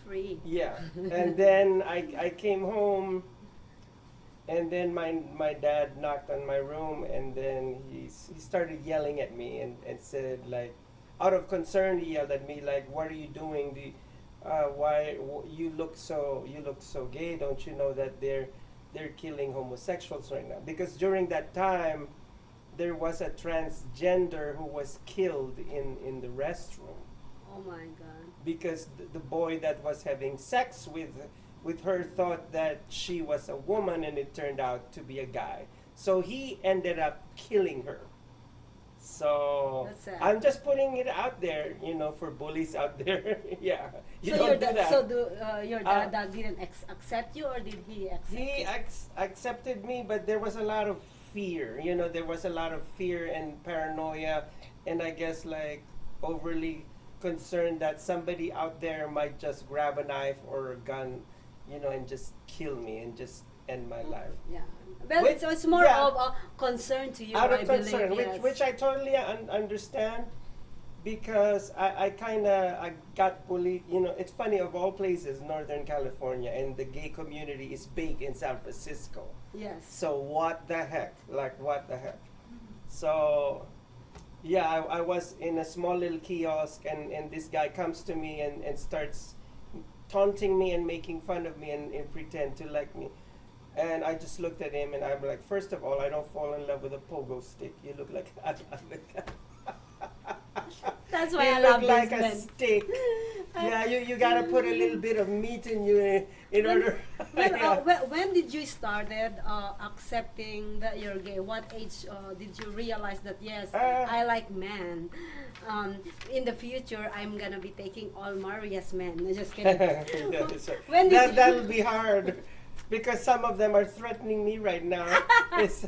Free. Yeah, and then I came home, and then my dad knocked on my room, and then he started yelling at me and said, like, out of concern, he yelled at me like, "What are you doing? You look so gay? Don't you know that they're killing homosexuals right now?" Because during that time, there was a transgender who was killed in the restroom. Oh my God. Because the boy that was having sex with her thought that she was a woman, and it turned out to be a guy. So he ended up killing her. So That's sad. I'm just putting it out there, for bullies out there. Yeah, you So don't your do dad, that. your dad didn't accept you, or did he accept He you? accepted me, but there was a lot of fear. There was a lot of fear and paranoia, and I guess like overly concerned that somebody out there might just grab a knife or a gun, and just kill me and just end my life. Yeah. Well, so it's more yeah. of a concern to you, Out of I concern, believe. Yes. which I totally understand, because I got bullied. It's funny, of all places, Northern California, and the gay community is big in San Francisco. Yes. So what the heck? Like, what the heck? So, yeah, I was in a small little kiosk, and this guy comes to me and starts taunting me and making fun of me and pretend to like me. And I just looked at him, and I'm like, first of all, I don't fall in love with a pogo stick. You look like That's why you I look love like this a man. stick. Yeah, you gotta put a little bit of meat in you in order. Yeah. When did you started accepting that you're gay? What age did you realize that yes, I like men? In the future, I'm gonna be taking all Maria's men. No, just kidding. Yeah, so When did you- that'll be hard, because some of them are threatening me right now. It's,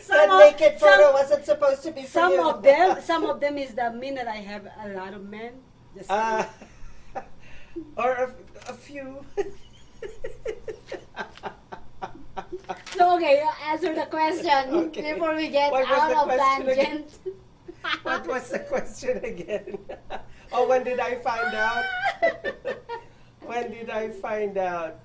that naked photo wasn't supposed to be for some you. some of them is the minute I have a lot of men. Just or a few. So okay, answer the question Okay. before we get What was out the of question again? tangent. What was the question again? Oh, when did I find out? When did I find out?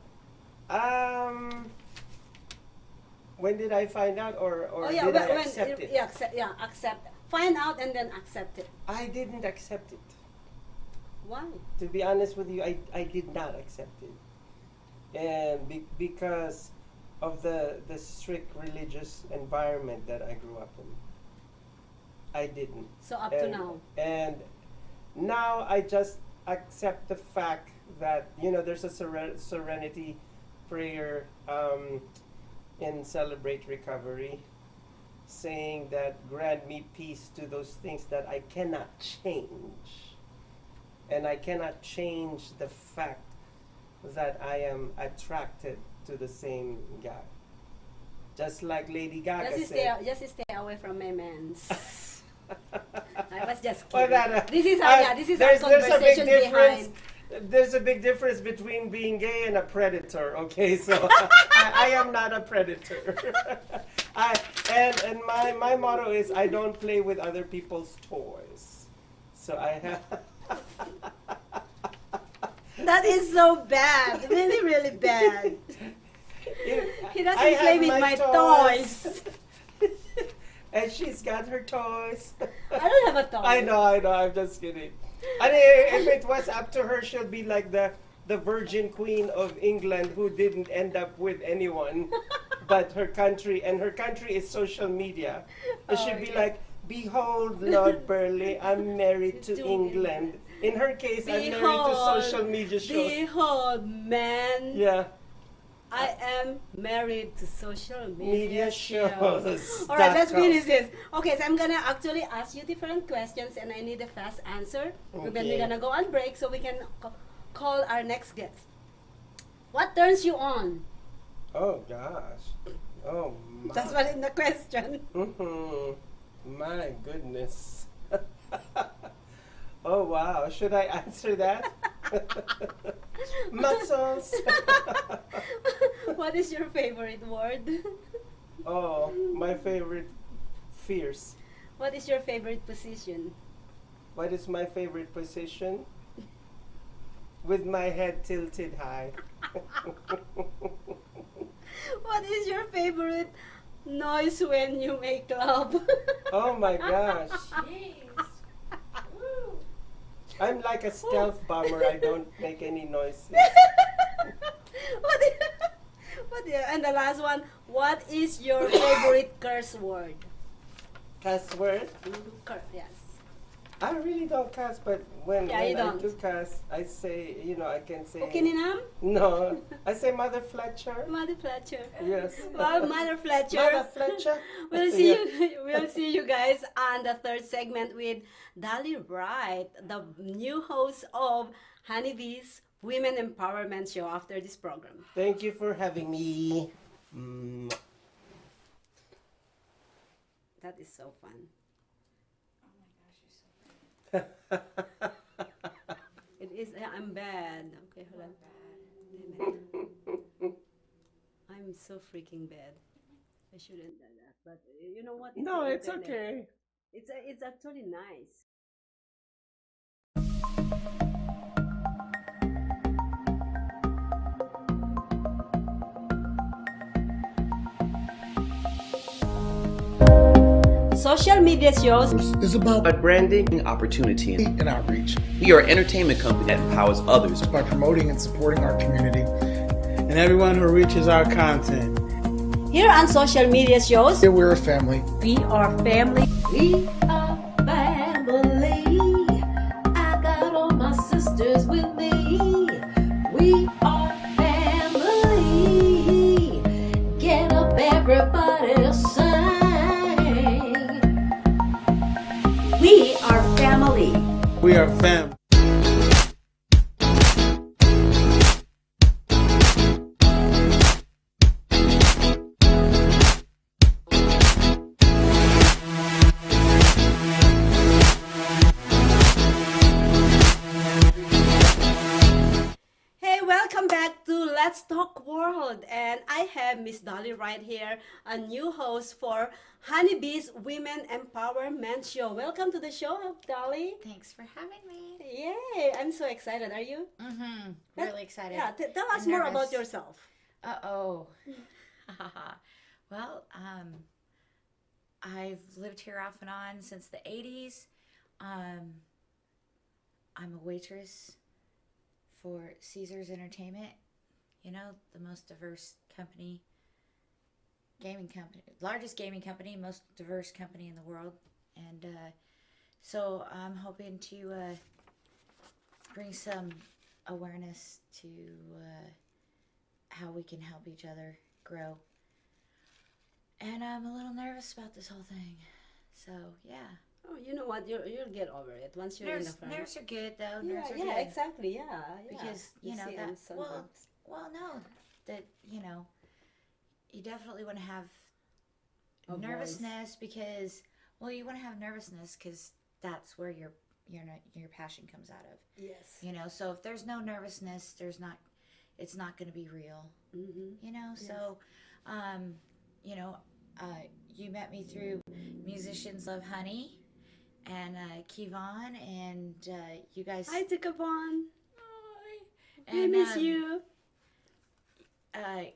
When did I find out, or did I accept it? Yeah, accept. Find out and then accept it. I didn't accept it. Why? To be honest with you, I did not accept it. And because of the strict religious environment that I grew up in. I didn't. So up to now. And now I just accept the fact that, there's a serenity prayer in Celebrate Recovery, saying that grant me peace to those things that I cannot change. And I cannot change the fact that I am attracted to the same guy. Just like Lady Gaga said. Just stay away from my mans. I was just Well, kidding. This is our there's a big conversation difference. behind. There's a big difference between being gay and a predator. Okay, so I am not a predator. And my motto is I don't play with other people's toys. So I have. That is so bad. Really, really bad. He doesn't I play have with my toys. toys. And she's got her toys. I don't have a toy. I know, I'm just kidding. And if it was up to her, she'll be like the Virgin Queen of England who didn't end up with anyone but her country, and her country is social media. It should be like, behold, Lord Burleigh, I'm married to England. In her case, I'm married to social media shows. Behold, man. Yeah. I am married to social Media shows. All right, let's finish this. Okay, so I'm gonna actually ask you different questions, and I need a fast answer. And then we're gonna go on break so we can call our next guest. What turns you on? Oh gosh. Oh my. That's what in the question. My goodness. Oh wow. Should I answer that? Muscles. What is your favorite word? Oh, my favorite, fierce. What is your favorite position? What is my favorite position? With my head tilted high. What is your favorite noise when you make love? Oh my gosh. I'm like a stealth bomber. I don't make any noises. And the last one, what is your favorite curse word? Cuss word? Yes. I really don't cuss, but when you I don't. do cuss, I say, I can say... Okay, Ninam? No, I say Mother Fletcher. Mother Fletcher. Yes. Well, Mother Fletcher. Mother Fletcher. We'll see you. We'll see you guys on the third segment with Dolly Wright, the new host of Honeybee's Women Empowerment Show after this program. Thank you for having me. That is so fun. It is. I'm bad. Okay, hold on. Damn it. I'm so freaking bad. I shouldn't do that. But you know what? No, the it's internet. okay. It's actually nice. Social media shows is about branding. Opportunity. and outreach We are an entertainment company that empowers others. by promoting and supporting our community. And everyone who reaches our content. here on social media shows. Here we're a family. We are family. We are family. I got all my sisters with me. We are family. Get up, everybody, sing. We are family. We are fam. Hey, welcome back to Let's Talk World. And I have Miss Dolly right here, a new host for Honeybee's Women Empowerment Show. Welcome to the show, Dolly. Thanks for having me. Yay, I'm so excited. Are you? Mm-hmm. Really excited. Yeah, tell us I'm more nervous. about yourself. Uh-oh. Well, I've lived here off and on since the 80s. I'm a waitress for Caesars Entertainment, the most diverse company, largest gaming company, most diverse company in the world. And so I'm hoping to bring some awareness to how we can help each other grow. And I'm a little nervous about this whole thing. So, yeah. Oh, you know what? You'll get over it once you're in the front. Nerves are good, though. Yeah, Nerves are yeah, good. exactly. Yeah, yeah. Because, you know, see, that, I'm sometimes. well, no, that, you know, you definitely want to have A nervousness because, well, you want to have nervousness because that's where your passion comes out of. Yes. You know, so if there's no nervousness, it's not going to be real. Mm-hmm. You know, Yes. so, you know, you met me through Musicians Love Honey and Kevon, and you guys. Hi, Tikabon. Hi. We miss you. I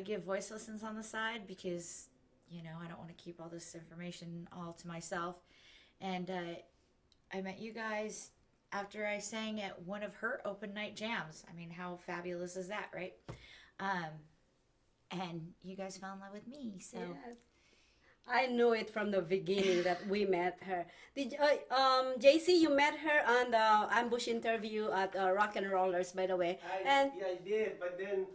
give voice lessons on the side because, you know, I don't want to keep all this information all to myself. And I met you guys after I sang at one of her open night jams. I mean, how fabulous is that, right? And you guys fell in love with me, so. Yes. I knew it from the beginning that we met her. Did JC, you met her on the ambush interview at Rock and Rollers, by the way. I did, but then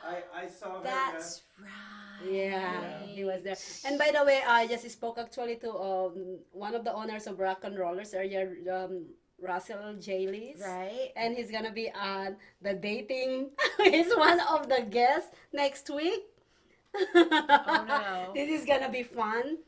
I saw her. That's right. Yeah, he was there. And by the way, I just spoke actually to one of the owners of Rock and Rollers earlier, Russell Jaylees. Right. And he's gonna be on the dating. He's one of the guests next week. Oh no. This is gonna be fun.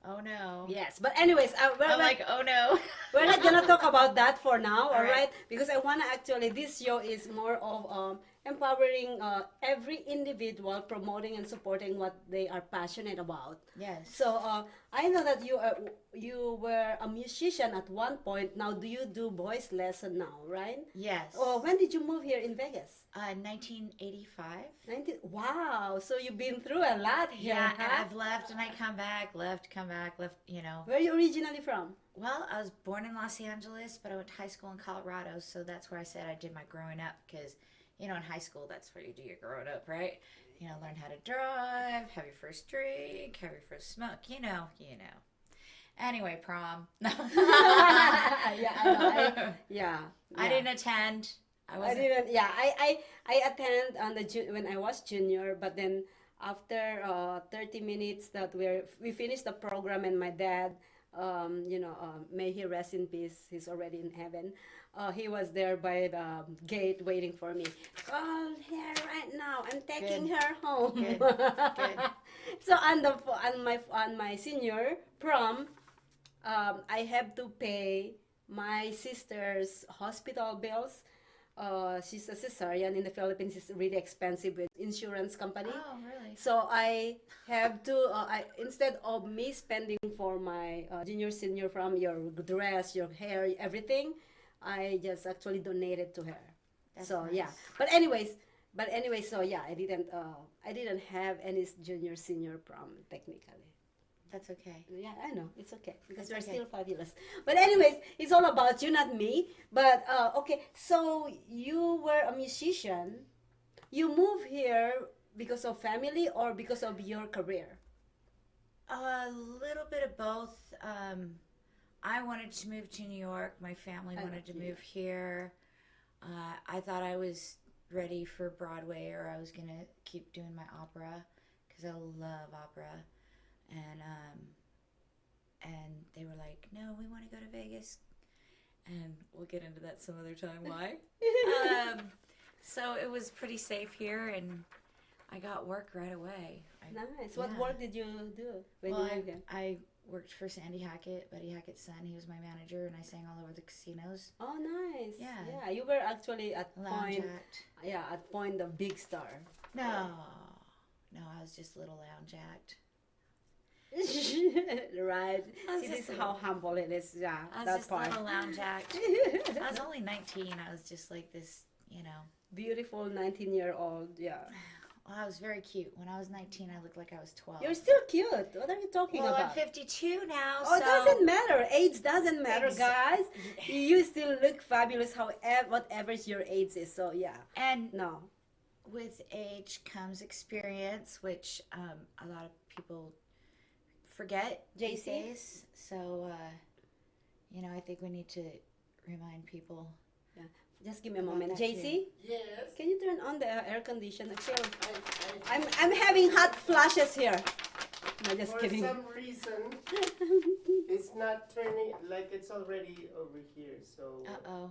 Oh no. Yes, but anyways, I'm like, oh no. we're not gonna talk about that for now, all right. right? Because I wanna actually, this show is more of empowering every individual, promoting and supporting what they are passionate about. Yes. So I know that you were a musician at one point. Now, do you do voice lesson now, right? Yes. Oh, when did you move here in Vegas? 1985. Wow, so you've been through a lot here. Yeah, huh? and I've left and I come back, left, you know. Where are you originally from? Well, I was born in Los Angeles, but I went to high school in Colorado, so that's where I said I did my growing up, because, you know, in high school, that's where you do your growing up, right? You know, learn how to drive, have your first drink, have your first smoke, you know. Anyway, prom. Yeah, I know. Yeah. I didn't attend. I didn't. Yeah, I attend on when I was junior, but then after 30 minutes that we finished the program, and my dad, you know, may he rest in peace. He's already in heaven. He was there by the gate waiting for me. Call here right now. I'm taking Good. her home. Good. Good. So on my senior prom, I have to pay my sister's hospital bills. She's a cesarean in the Philippines. It's really expensive with insurance company. Oh, really? So I have to, instead of me spending for my junior, senior prom, your dress, your hair, everything, I just actually donated to her. That's so nice. yeah. But anyway, so yeah, I didn't have any junior, senior prom technically. That's okay. Yeah, I know. It's okay because That's you're okay. still fabulous. But anyways, it's all about you, not me. But okay, so you were a musician. You moved here because of family or because of your career? A little bit of both. I wanted to move to New York. My family wanted to move here. I thought I was ready for Broadway, or I was going to keep doing my opera because I love opera. And they were like, no, we want to go to Vegas. And we'll get into that some other time why. So it was pretty safe here, and I got work right away. Nice. What yeah. work did you do when you moved here? I worked for Sandy Hackett, Buddy Hackett's son. He was my manager, and I sang all over the casinos. Oh, nice. Yeah. Yeah, you were actually at Lounge Point. act. Yeah, at Point the big star. No, I was just little lounge act. Right. I was See, just this is how humble it is. Yeah, I was that just part. little lounge act. I was only 19. I was just like this, you know. Beautiful 19-year-old. Yeah. Well, I was very cute. When I was 19, I looked like I was 12. You're still cute. What are you talking well, about? I'm 52 now, Oh, it so... doesn't matter. Age doesn't matter, Ex- guys. You still look fabulous, however, whatever your age is. So yeah. And No. with age comes experience, which a lot of people forget these JC? days. So, you know, I think we need to remind people. Yeah. Just give me a moment. that JC, Yes. can you turn on the air conditioner? I'm having hot flashes here. No, just For kidding. some reason, it's not turning, like it's already over here. So Uh-oh.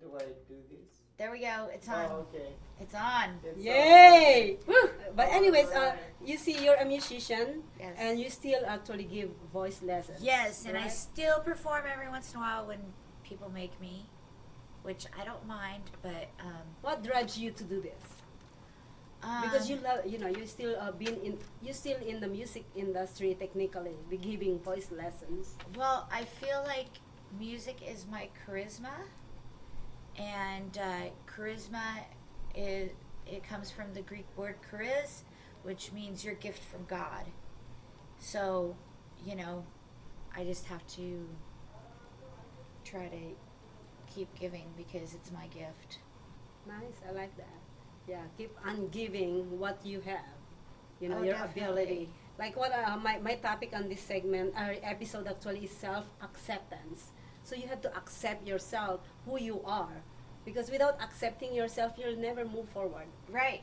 do I do this? There we go. It's on. Oh, okay. It's on. It's Yay! Woo! But All anyways, right. you see, you're a musician, Yes. and you still actually give voice lessons. Yes, and I right? still perform every once in a while when people make me, which I don't mind, but What drives you to do this? Because you love, you still you still in the music industry technically, be giving voice lessons. well, I feel like music is my charisma, and charisma it comes from the Greek word charis, which means your gift from God. So, I just have to try to keep giving because it's my gift. Nice, I like that. Yeah, keep on giving what you have. Oh, Your definitely. ability. Like what my topic on this segment, our episode actually is self-acceptance. So you have to accept yourself, who you are. Because without accepting yourself, you'll never move forward. Right,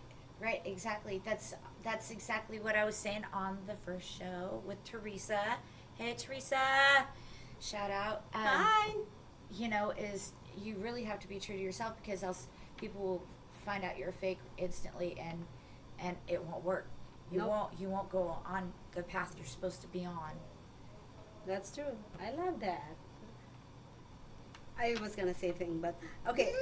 exactly. That's exactly what I was saying on the first show with Teresa. Hey, Teresa, shout out. Hi! Is you really have to be true to yourself because else people will find out you're fake instantly and it won't work. You won't go on the path you're supposed to be on. That's true. I love that. I was gonna say thing, but okay.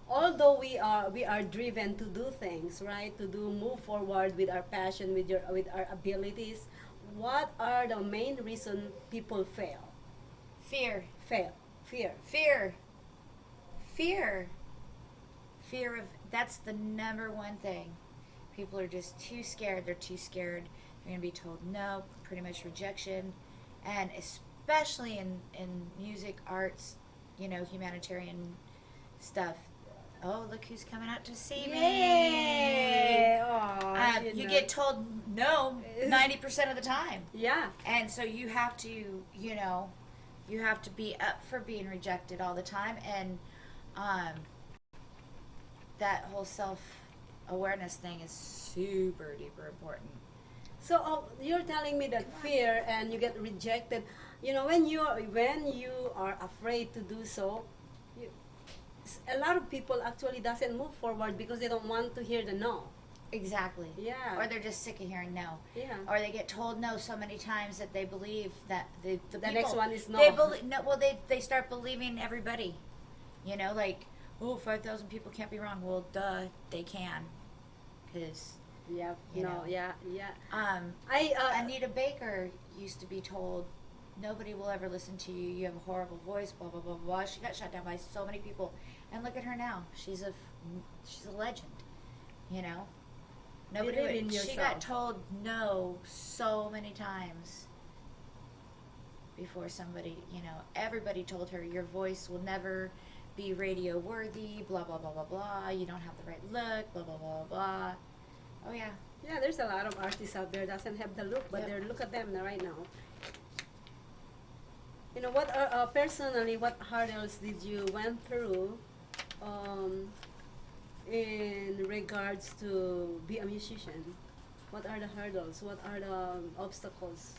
Although we are driven to do things, right? To move forward with our passion, with our abilities. What are the main reason people fail? Fear. Fail. Fear. Fear of that's the number one thing. People are just too scared. They're too scared. They're going to be told no, pretty much rejection. And especially in music, arts, humanitarian stuff. Oh, look who's coming out to see me. Yay! Aw, You get told no 90% of the time. Yeah. And so you have to, you have to be up for being rejected all the time. And that whole self-awareness thing is super duper important. So you're telling me that fear and you get rejected. When you are afraid to do so, a lot of people actually doesn't move forward because they don't want to hear the no. Exactly. Yeah. Or they're just sick of hearing no. Yeah. Or they get told no so many times that they believe that the people, next one is no. They believe no. Well, they start believing everybody. Like, oh, 5,000 people can't be wrong. Well, duh, they can, because. Yeah. Yeah. Anita Baker used to be told, nobody will ever listen to you. You have a horrible voice. Blah blah blah blah. She got shut down by so many people, and look at her now. She's a legend. Nobody. Believe in She yourself. got told no so many times before somebody. Everybody told her your voice will never be radio worthy. Blah blah blah blah blah. You don't have the right look. Blah blah blah blah. Oh yeah. Yeah, there's a lot of artists out there doesn't have the look, but Yep. look at them right now. What are personally, what hurdles did you went through in regards to be a musician? What are the hurdles? What are the obstacles?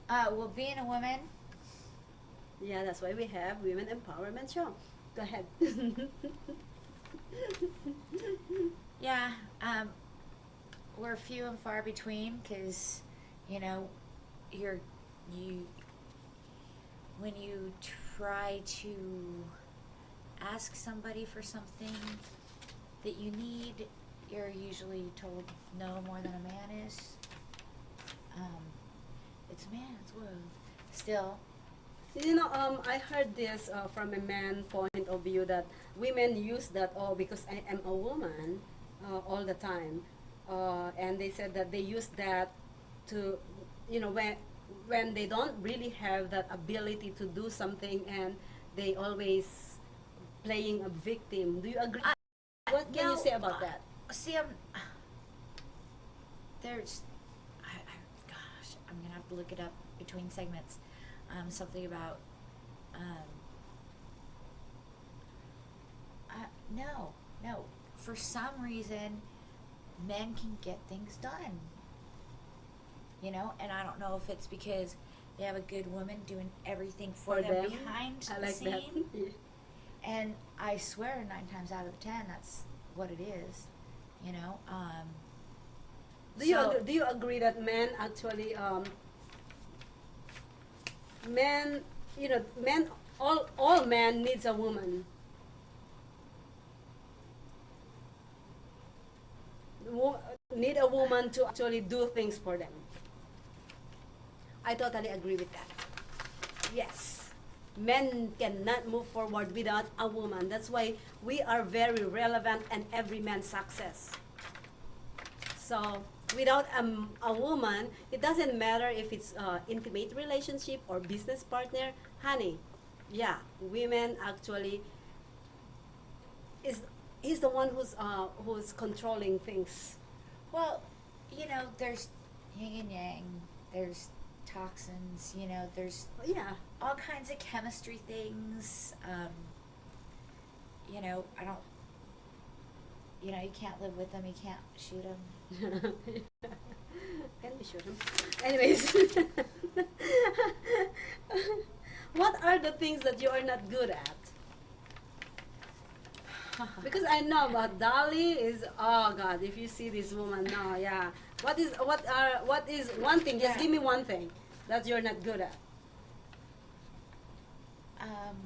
Well, being a woman. Yeah, that's why we have Women Empowerment Show. Go ahead. Yeah. We're few and far between because, when you try to ask somebody for something that you need, you're usually told no more than a man is. It's a man's world. Still. I heard this from a man point of view that women use that, because I am a woman, all the time. And they said that they use that to, when they don't really have that ability to do something and they always playing a victim. Do you agree? What can you say about that? See, there's, gosh, I'm going to have to look it up between segments. Something about, no. For some reason, men can get things done. you know, and I don't know if it's because they have a good woman doing everything for them behind I the like scene. that. Yeah. And I swear 9 times out of 10 that's what it is, you know. Do you agree that men actually men, you know, men, all men needs a woman. Need a woman to actually do things for them. I totally agree with that. Yes. Men cannot move forward without a woman. That's why we are very relevant and every man's success. So without a woman, it doesn't matter if it's intimate relationship or business partner. Honey, yeah, women actually is the one who's controlling things. Well, you know, there's yin and yang, there's toxins, you know, there's Yeah. all kinds of chemistry things. You know, I don't, you know, you can't live with them, you can't shoot them. Can we shoot him? Anyways, what are the things that you are not good at? Because I know about Dolly is, oh God, if you see this woman now, yeah. What is one thing? Just Yeah. give me one thing that you're not good at. Um,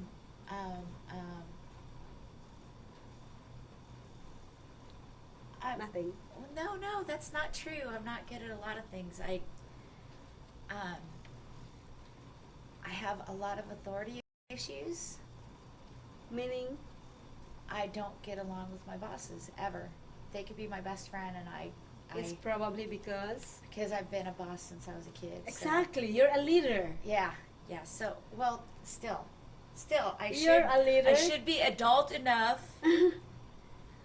um, um, Nothing. no, that's not true. I'm not good at a lot of things. I have a lot of authority issues. Meaning, I don't get along with my bosses ever. They could be my best friend, and it's probably because I've been a boss since I was a kid. so- exactly you're a leader. Yeah. So, well, still, You're a leader. I should be adult enough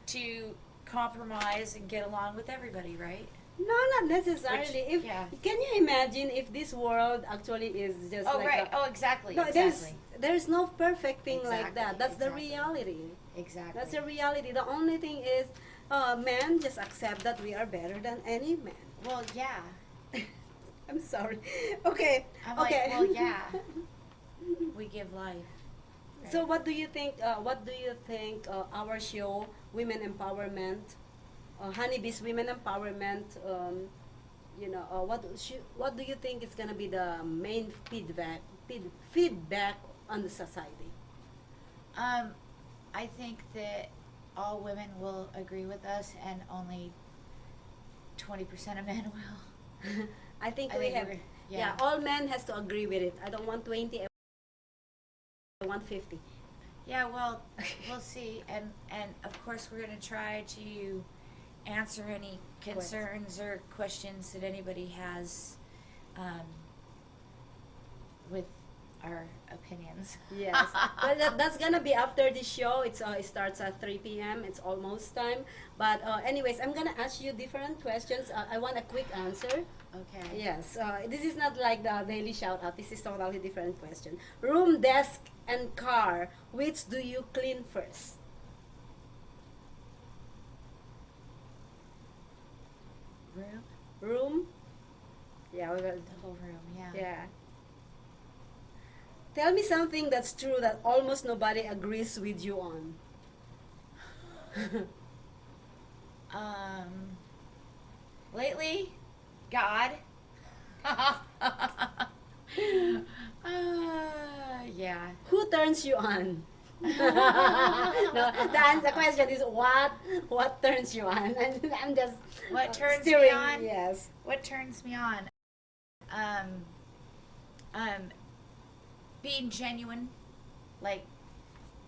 to compromise and get along with everybody, right? No, not necessarily. Can you imagine if this world actually is just Oh, like right. Exactly. no, exactly. there's no perfect thing like Exactly, that. That's the exactly. reality. Exactly. That's the reality. The only thing is, men just accept that we are better than any man. Well, yeah. I'm sorry. Okay. I'm okay. like, well, yeah. We give life. So what do you think? Our show, Women Empowerment, Honeybee's Women Empowerment. What do you think is gonna be the main feedback on the society? I think that all women will agree with us, and only 20% of men will. I think I we think have. we're- Yeah. yeah. All men has to agree with it. I don't want 20. I want 50. Yeah, well, we'll see, and of course we're going to try to answer any concerns or questions that anybody has with our opinions. Yes. Well, that's gonna be after the show. It starts at 3 p.m. It's almost time. But anyways, I'm gonna ask you different questions. I want a quick answer. Okay. Yes. This is not like the daily shout out. This is totally different question. Room, desk, and car. Which do you clean first? Room? Room. Yeah. We will. The whole room, yeah. Yeah. Tell me something that's true that almost nobody agrees with you on. Lately, God. Yeah. Who turns you on? No, the question is what turns you on? I'm just What turns me steering. on? Yes. What turns me on? Being genuine, like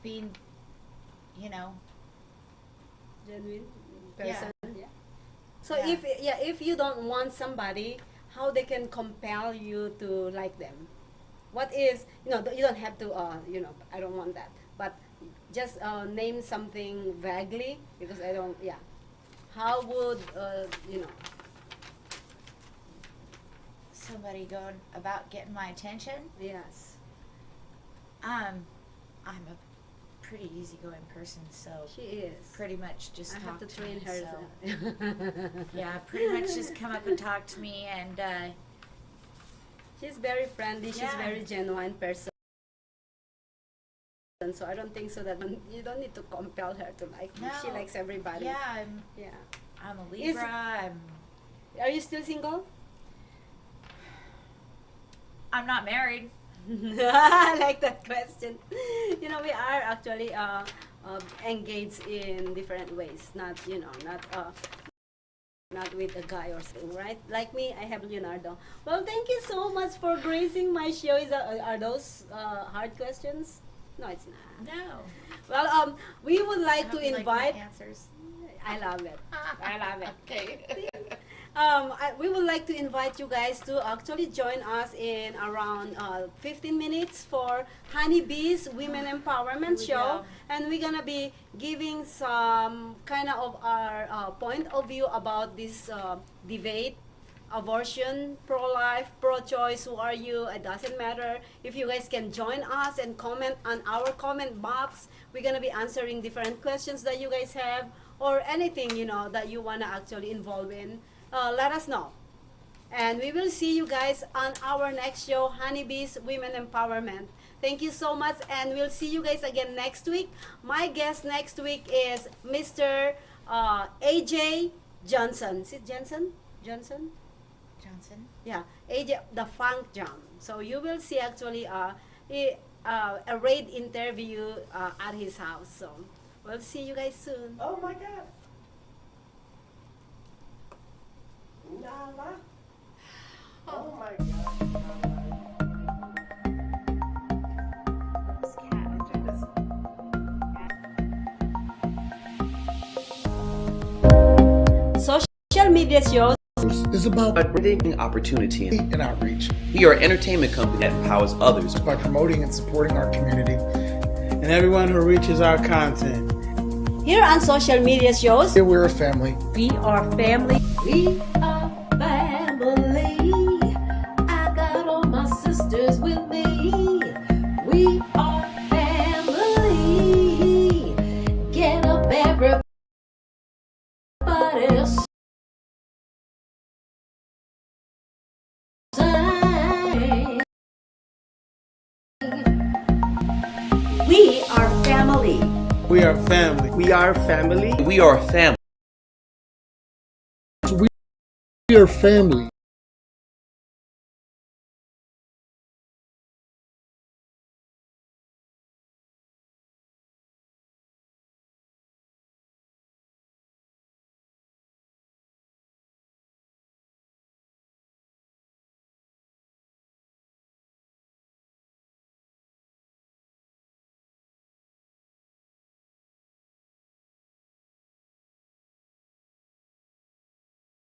being, you know. Genuine Yeah. person. Yeah. So Yeah. if you don't want somebody, how they can compel you to like them? What is, you don't have to I don't want that, but just name something vaguely, because I don't. Yeah. How would Somebody going about getting my attention. Yes. I'm a pretty easygoing person, so She is. pretty much just I talk have to to train me, her. so- Yeah, pretty much just come up and talk to me, and She's very friendly. She's Yeah. very genuine person. So I don't think so that you don't need to compel her to like you. She No. likes everybody. Yeah, Yeah. I'm a Libra. Are you still single? I'm not married. I like that question. You know, we are actually engaged in different ways. Not, you know, not with a guy or something, right? Like me, I have Leonardo. Well, thank you so much for gracing my show. Are those hard questions? No, it's not. No. Well, we would like to I hope you like invite. my answers. I love it. I love it. Okay. We would like to invite you guys to actually join us in around 15 minutes for Honeybee's Women Empowerment Here we Show. go. And we're going to be giving some kind of our point of view about this debate. Abortion, pro-life, pro-choice, who are you? It doesn't matter. If you guys can join us and comment on our comment box, we're going to be answering different questions that you guys have or anything, you know, that you want to actually involve in. Let us know. And we will see you guys on our next show, Honeybee's Women Empowerment. Thank you so much, and we'll see you guys again next week. My guest next week is Mr. AJ Johnson. Is it Johnson? Johnson? Johnson. Yeah, AJ, the Funk Jam. So you will see actually a raid interview at his house. So we'll see you guys soon. Oh my God. Nala. Oh my God. Social media shows Is about Bringing opportunity. and outreach We are an entertainment company that empowers others. by promoting and supporting our community. And everyone who reaches our content. here on social media shows. Here we're a family. We are family. We are family. I got all my sisters with me. We are family. Get up, everybody. Sing. We are family. We are family. We are family. We are a family. We are family.